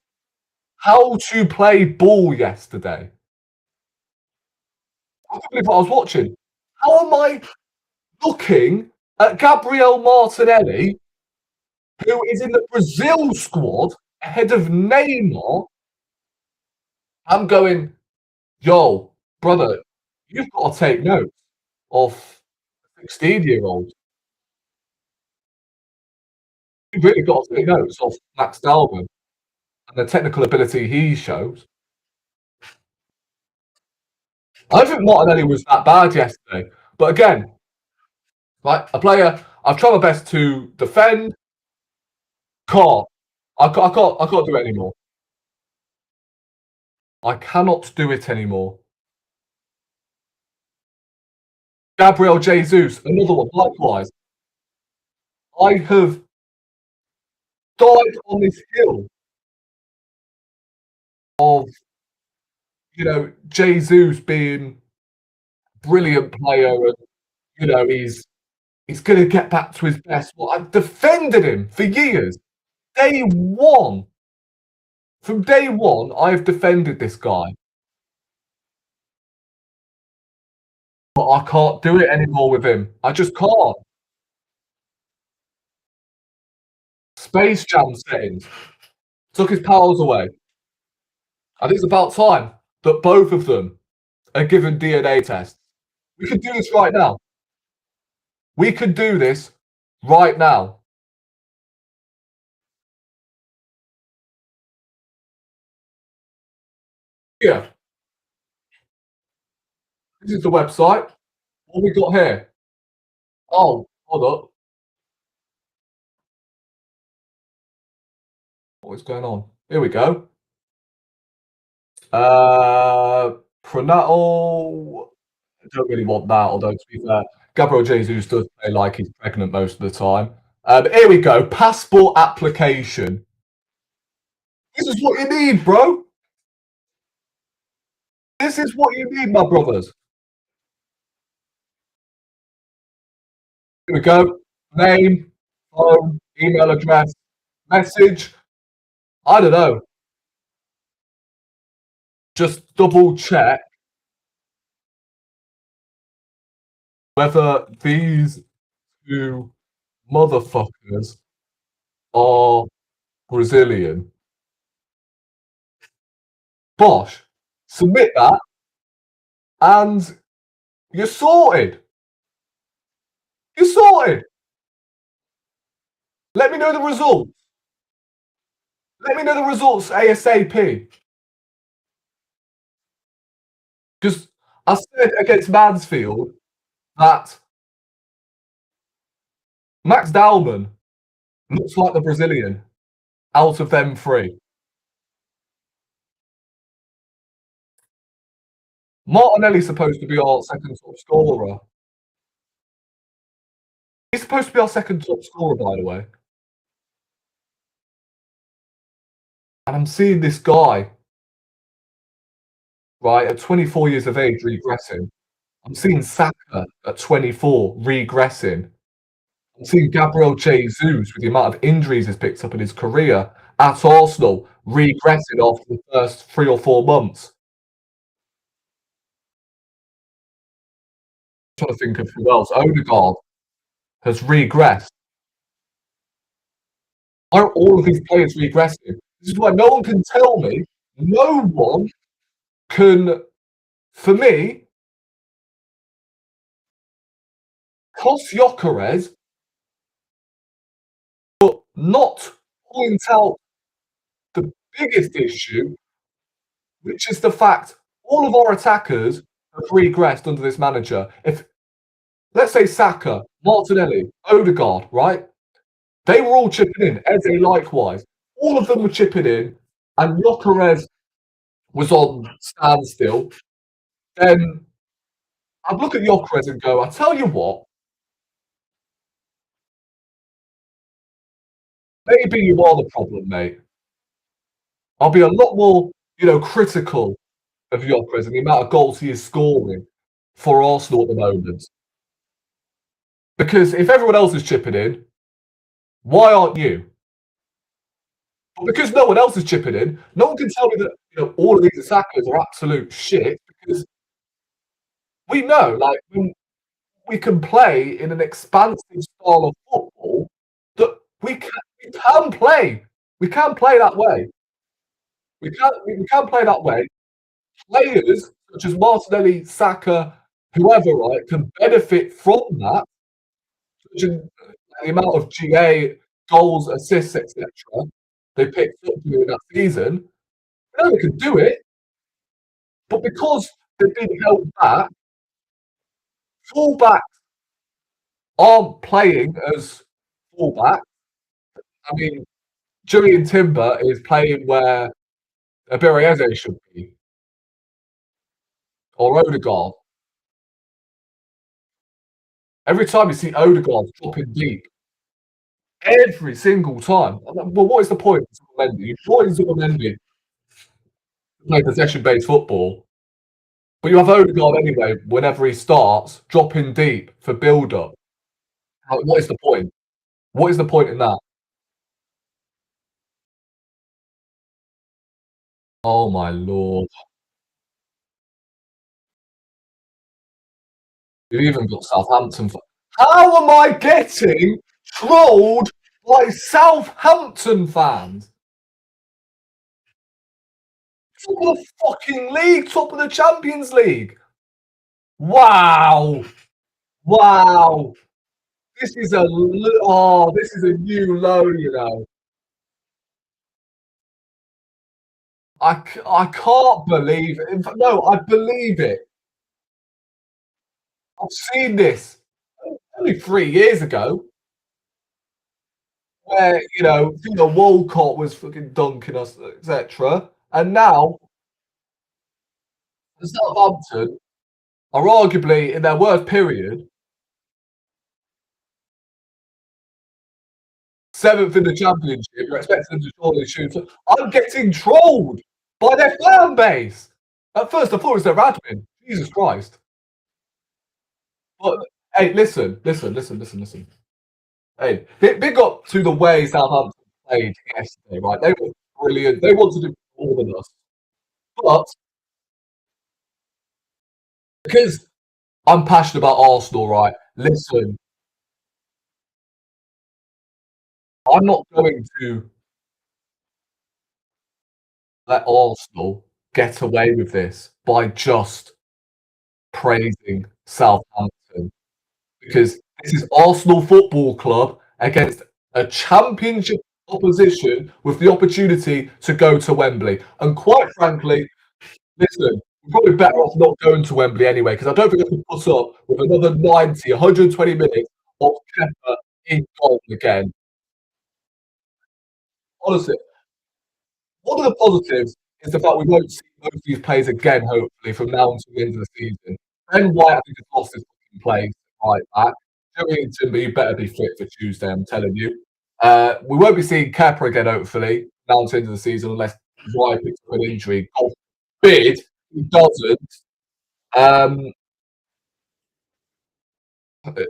how to play ball yesterday. I couldn't believe what I was watching. How am I looking at Gabriel Martinelli, who is in the Brazil squad ahead of Neymar? I'm going, yo, brother, you've got to take notes of 16-year-old. You've really got to take notes of Max Dalman and the technical ability he shows. I don't think Martinelli was that bad yesterday. But again, like a player, I've tried my best to defend. Can't. I can't do it anymore. I cannot do it anymore. Gabriel Jesus, another one, likewise. I have died on this hill of, Jesus being brilliant player and, he's gonna get back to his best. Well, I've defended him for years. Day one. From day one, I've defended this guy. But I can't do it anymore with him. I just can't. Space Jam settings took his powers away. I think it's about time that both of them are given DNA tests. We could do this right now. We could do this right now. Yeah, this is the website. What we got here? Oh, hold up. What is going on? Here we go. Prenatal. I don't really want that, although to be fair, Gabriel Jesus does play like he's pregnant most of the time. Here we go. Passport application. This is what you need, bro. This is what you need, my brothers. Here we go. Name, phone, email address, message. I don't know. Just double check whether these two motherfuckers are Brazilian. Bosh. Submit that and you're sorted. You're sorted. Let me know the results. Let me know the results ASAP. Because I said against Mansfield that Max Dalman looks like the Brazilian out of them three. Martinelli's supposed to be our second top scorer. He's supposed to be our second top scorer, by the way. And I'm seeing this guy, right, at 24 years of age regressing. I'm seeing Saka at 24 regressing. I'm seeing Gabriel Jesus, with the amount of injuries he's picked up in his career at Arsenal, regressing after the first 3 or 4 months. I'm trying to think of who else. Odegaard has regressed. Why are all of these players regressing? This is why no one can tell me, no one can, for me, cross Gyökeres, but not point out the biggest issue, which is the fact all of our attackers have regressed under this manager. If, let's say, Saka, Martinelli, Odegaard, right? They were all chipping in. Eze likewise. All of them were chipping in, and Gyökeres was on standstill. Then I'd look at Gyökeres and go, I tell you what, maybe you are the problem, mate. I'll be a lot more, critical of Gyökeres and the amount of goals he is scoring for Arsenal at the moment. Because if everyone else is chipping in, why aren't you? But because no one else is chipping in, no one can tell me that, all of these attackers are absolute shit because we know, like, when we can play in an expansive style of football that we can play. We can play that way. We can play that way. Players such as Martinelli, Saka, whoever, right, can benefit from that, such as the amount of GA, goals, assists, etc. they picked up during that season. We know they can do it, but because they've been held back, fullbacks aren't playing as fullback. I mean, Julian Timber is playing where Abirayeze should be, or Odegaard. Every time you see Odegaard dropping deep, every single time. Well, what is the point of Zubimendi? You brought in Zubimendi to play possession-based football, but you have Odegaard anyway, whenever he starts, dropping deep for build-up. What is the point? What is the point in that? Oh my lord. You've even got Southampton. How am I getting trolled by Southampton fans? Top of the fucking league, top of the Champions League. Wow. Wow. This is this is a new low, you know. I can't believe it. In fact, no, I believe it. I've seen this only 3 years ago, where Walcott was fucking dunking us, etc. And now Southampton are arguably in their worst period, seventh in the championship. You're expecting them to surely shoot. I'm getting trolled by their fan base. At first, I thought it was their admin. Jesus Christ. But hey, listen. Hey, big up to the way Southampton played yesterday, right? They were brilliant. They wanted to do more than us. But because I'm passionate about Arsenal, right? Listen, I'm not going to let Arsenal get away with this by just praising Southampton, because this is Arsenal Football Club against a championship opposition with the opportunity to go to Wembley. And quite frankly, listen, we're probably better off not going to Wembley anyway, because I don't think I can put up with another 90, 120 minutes of Kepa in goal again. Honestly, one of the positives is the fact we won't see most of these players again, hopefully, from now until the end of the season. Ben White, I think, has lost his fucking place right back. Joey and Timber, you better be fit for Tuesday, I'm telling you. We won't be seeing Kepa again, hopefully, now until the end of the season, unless White picks up an injury. God forbid he doesn't.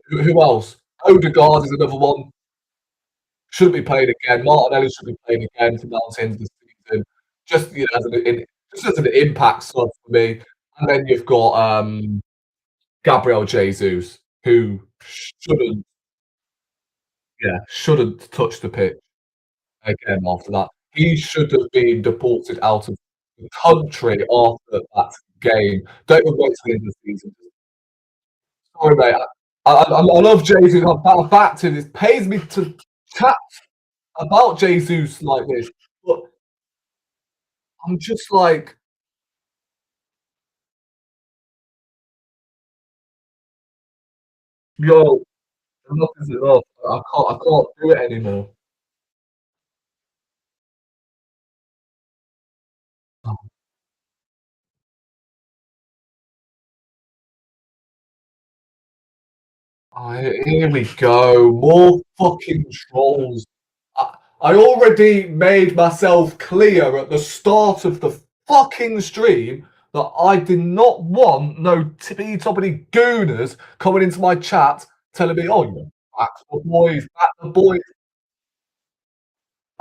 Who else? Odegaard is another one. Shouldn't be playing again. Martinelli should be playing again for now until the end of the season. Just as an impact sub for me. And then you've got Gabriel Jesus, who shouldn't touch the pitch again after that. He should have been deported out of the country after that game. Don't even wait till the end of the season. Sorry, mate. I love Jesus. I'm back to this. Pays me to chat about Jesus like this, but I'm just like, yo, enough is enough. I can't do it anymore. Oh, here we go. More fucking trolls. I already made myself clear at the start of the fucking stream that I did not want no tippity toppity gooners coming into my chat telling me, oh, back the boys, back the boys.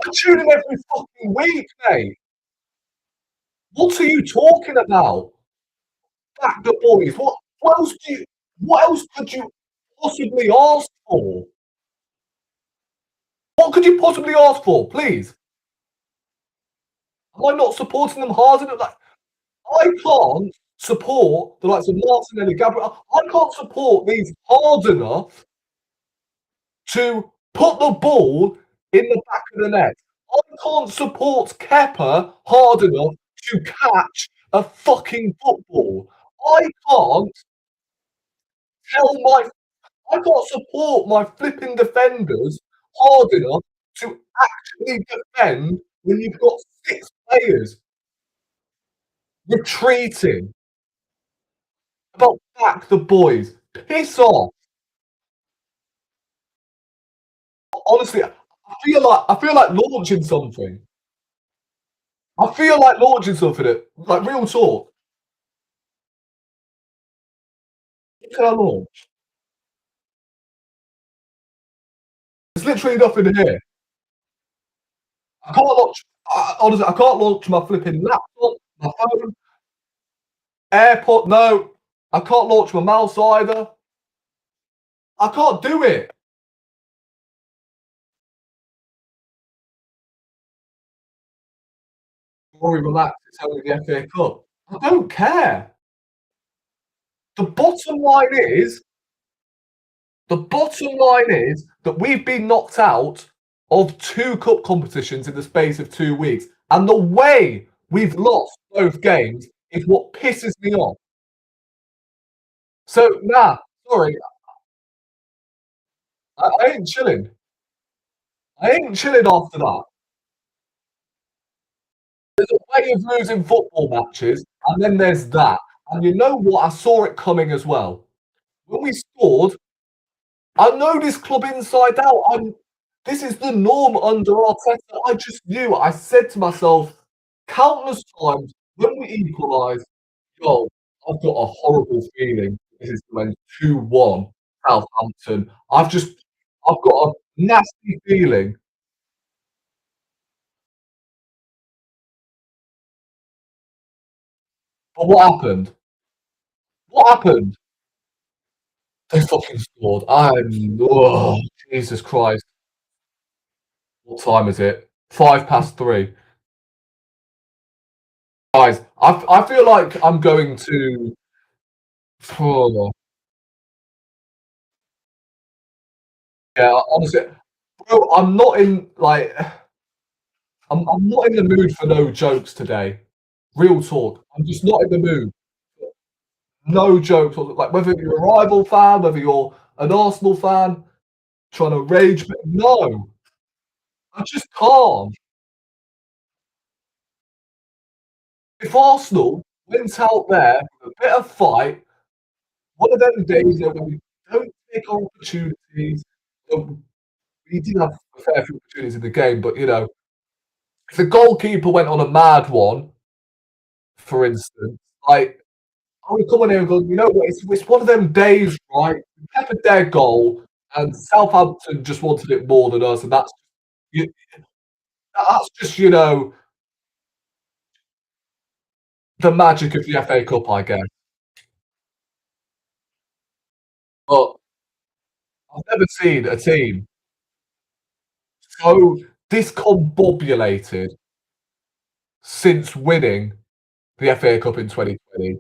I tune in every fucking week, mate. What are you talking about? Back the boys. What else could you possibly ask for? What could you possibly ask for, please? Am I not supporting them hard enough? Like, I can't support the likes of Martinelli, Gabriel. I can't support these hard enough to put the ball in the back of the net. I can't support Kepa hard enough to catch a fucking football. I can't tell my I can't support my flipping defenders hard enough to actually defend when you've got 6 players retreating. About back the boys. Piss off. Honestly, I feel like launching something. I feel like launching something like real talk. What can I launch? There's literally nothing here. I can't launch honestly, I can't launch my flipping laptop, my phone, AirPod, no. I can't launch my mouse either. I can't do it. Rory, relax, it's only the FA Cup. I don't care. The bottom line is the bottom line is that we've been knocked out of 2 cup competitions in the space of 2 weeks, and the way we've lost both games is what pisses me off. So, nah, sorry, I ain't chilling. I ain't chilling after that. There's a way of losing football matches, and then there's that. And you know what? I saw it coming as well. When we scored, I know this club inside out. This is the norm under Arteta. I just knew. I said to myself countless times when we equalised, "Yo, I've got a horrible feeling this is going to end 2-1 Southampton." I've got a nasty feeling. But what happened? What happened? They fucking scored. Jesus Christ. What time is it? 3:05. Guys, I feel like I'm going to oh, yeah, honestly, bro, I'm not in the mood for no jokes today. Real talk. I'm just not in the mood. No jokes. Like whether you're a rival fan, whether you're an Arsenal fan, trying to rage, but no, I just can't. If Arsenal went out there with a bit of fight, one of them days where we don't take opportunities. We did have a fair few opportunities in the game, but if the goalkeeper went on a mad one, for instance, like I would come on here and go, you know what? It's one of them days, right? We kept a dead goal, and Southampton just wanted it more than us, and you, that's just the magic of the FA Cup, I guess. But I've never seen a team so discombobulated since winning the FA Cup in 2020,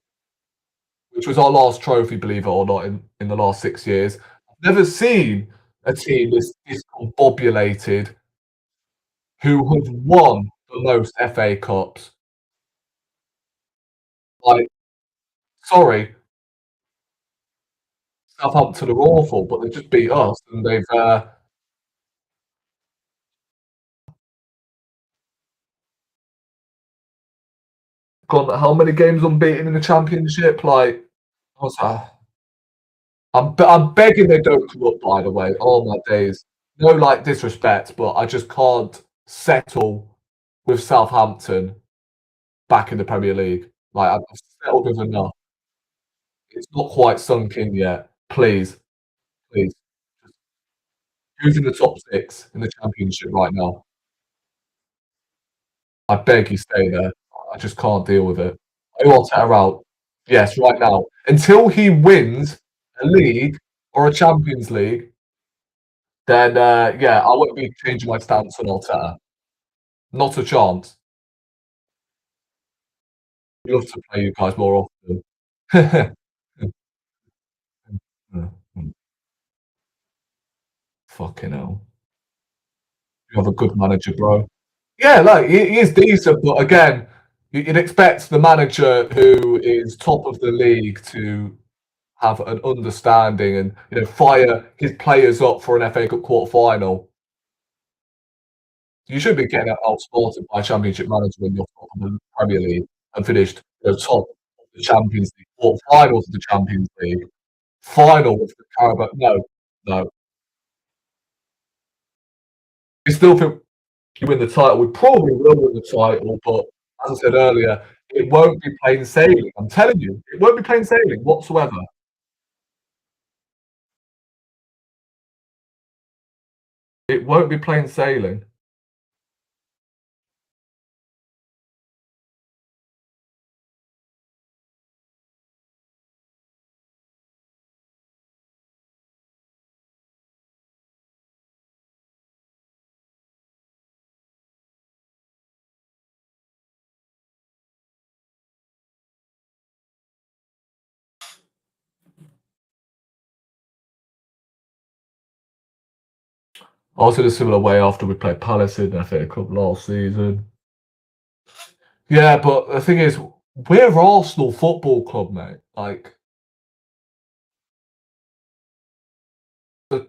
which was our last trophy, believe it or not, in the last 6 years. I've never seen a team this discombobulated who have won the most FA Cups. Like, sorry, Southampton are awful, but they just beat us, and they've gone how many games unbeaten in the Championship? Like, what's that? I'm begging they don't come up. By the way, all my days. No, like disrespect, but I just can't settle with Southampton back in the Premier League. Like I've settled with enough. It's not quite sunk in yet. Please, please. Who's in the top 6 in the Championship right now? I beg you stay there. I just can't deal with it. I want Arteta out. Yes, right now. Until he wins a league or a Champions League, then, yeah, I won't be changing my stance on Arteta. Not a chance. We'd love to play you guys more often. Fucking hell. You have a good manager, bro. Yeah, like, he is decent, but again, you'd expect the manager who is top of the league to have an understanding and, fire his players up for an FA Cup quarter final. You should be getting outsmarted by a Championship manager when you're top of the Premier League and finished, top of the Champions League, quarter-finals of the Champions League, final of the Carabao. No, no. You still think you win the title? We probably will win the title, but as I said earlier, it won't be plain sailing. I'm telling you, it won't be plain sailing whatsoever. It won't be plain sailing. I was in a similar way after we played Palace in the FA Cup last season. Yeah, but the thing is, we're Arsenal Football Club, mate. Like the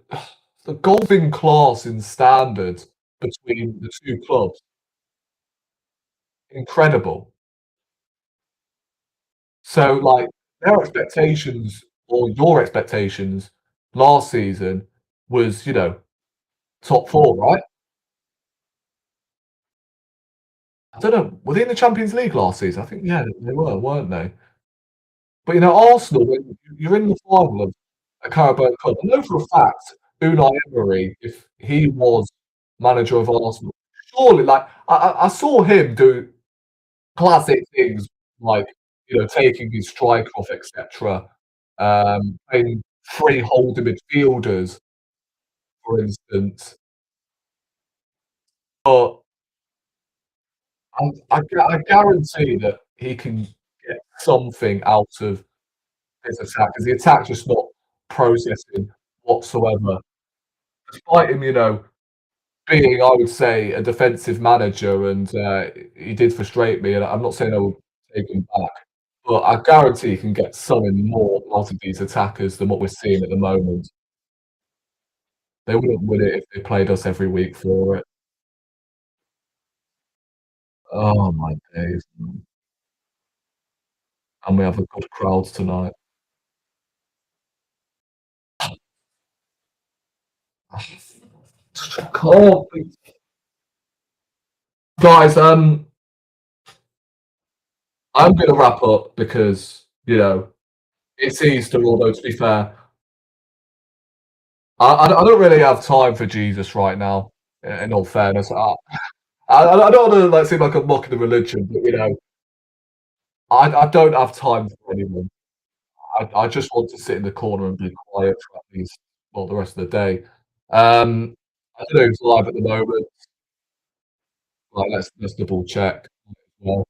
the golfing class in standards between the two clubs, incredible. So, like, their expectations or your expectations last season was, top four, right? I don't know, were they in the Champions League last season? I think, yeah, they were, weren't they? But, Arsenal, when you're in the final of a Carabao Cup, I know for a fact Unai Emery, if he was manager of Arsenal, surely, like, I saw him do classic things like, taking his strike off, et cetera, playing free holding midfielders, for instance. But I guarantee that he can get something out of his attack, because the attack's just not processing whatsoever. Despite him, being, I would say, a defensive manager, and he did frustrate me, and I'm not saying I will take him back, but I guarantee he can get something more out of these attackers than what we're seeing at the moment. They wouldn't win it if they played us every week for it. Oh my days, man. And we have a good crowd tonight. Can't be guys, I'm gonna wrap up because, it's Easter, although to be fair, I don't really have time for Jesus right now, in all fairness. I don't wanna, like, seem like I'm mocking the religion, but, I don't have time for anyone. I just want to sit in the corner and be quiet for at least, well, the rest of the day. I don't know who's live at the moment. Like, let's double check. Well,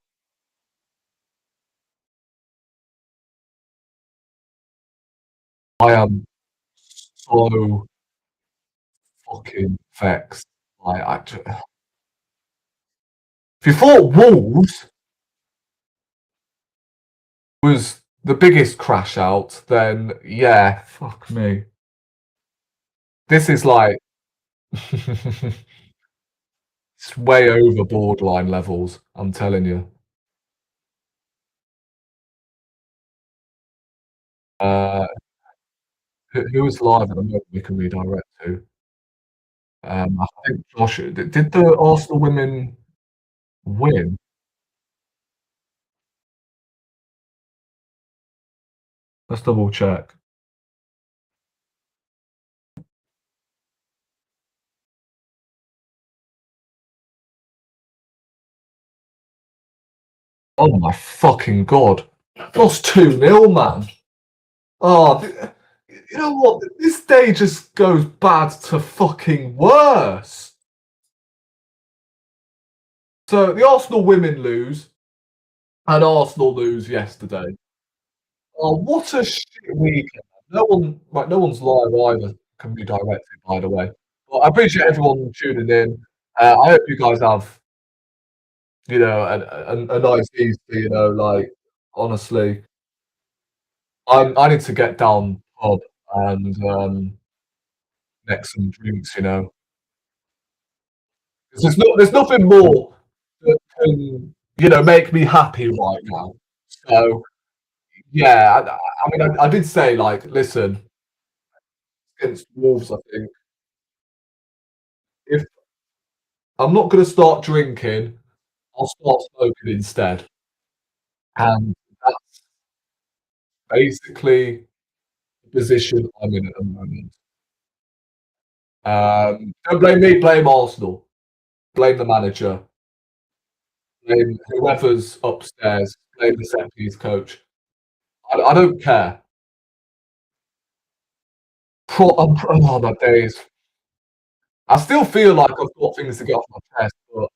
I am so fucking vexed. Like, if you thought Wolves was the biggest crash out, then yeah, fuck me. This is like it's way over borderline levels, I'm telling you. Uh, who is live at the moment we can redirect to? I think Josh did the Arsenal women win? Let's double check. Oh my fucking god. Lost 2-0, man. Oh, you know what? This day just goes bad to fucking worse. So the Arsenal women lose, and Arsenal lose yesterday. Oh, what a shit weekend. No one's live either can be directed, by the way. But I appreciate everyone tuning in. I hope you guys have, a nice Easter, like, honestly, I need to get down pub and, get some drinks, 'Cause there's nothing more that can, make me happy right now. So, yeah, I mean, I did say, like, "Listen, against Wolves, I think, if I'm not gonna start drinking, I'll start smoking instead." And that's basically the position I'm in at the moment. Don't blame me, blame Arsenal, blame the manager, blame whoever's upstairs, blame the set piece coach. I don't care. Oh, my days. I still feel like I've got things to get off my chest, but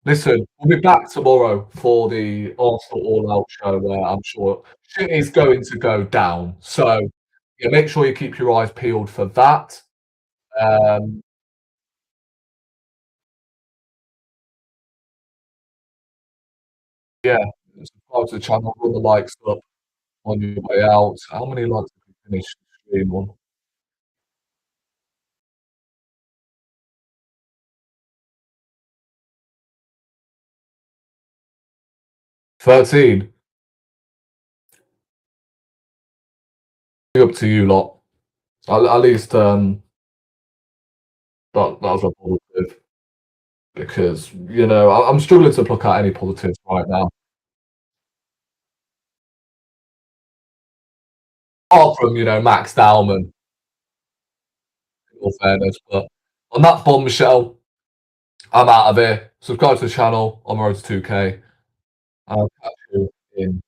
listen, we'll be back tomorrow for the Arsenal All Out show where I'm sure shit is going to go down. So, yeah, make sure you keep your eyes peeled for that. Um, yeah, subscribe to the channel, run the likes up on your way out. How many likes have we finished the stream on? 13. Up to you lot. At least that was a positive because I'm struggling to pluck out any positives right now. Apart from Max Dowman, in all fairness, but on that bombshell, I'm out of here. Subscribe to the channel on the road to 2K. I'll catch you in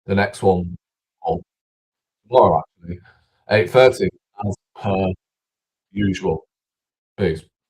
the next one. Oh, tomorrow actually, 8:30 as per usual. Peace.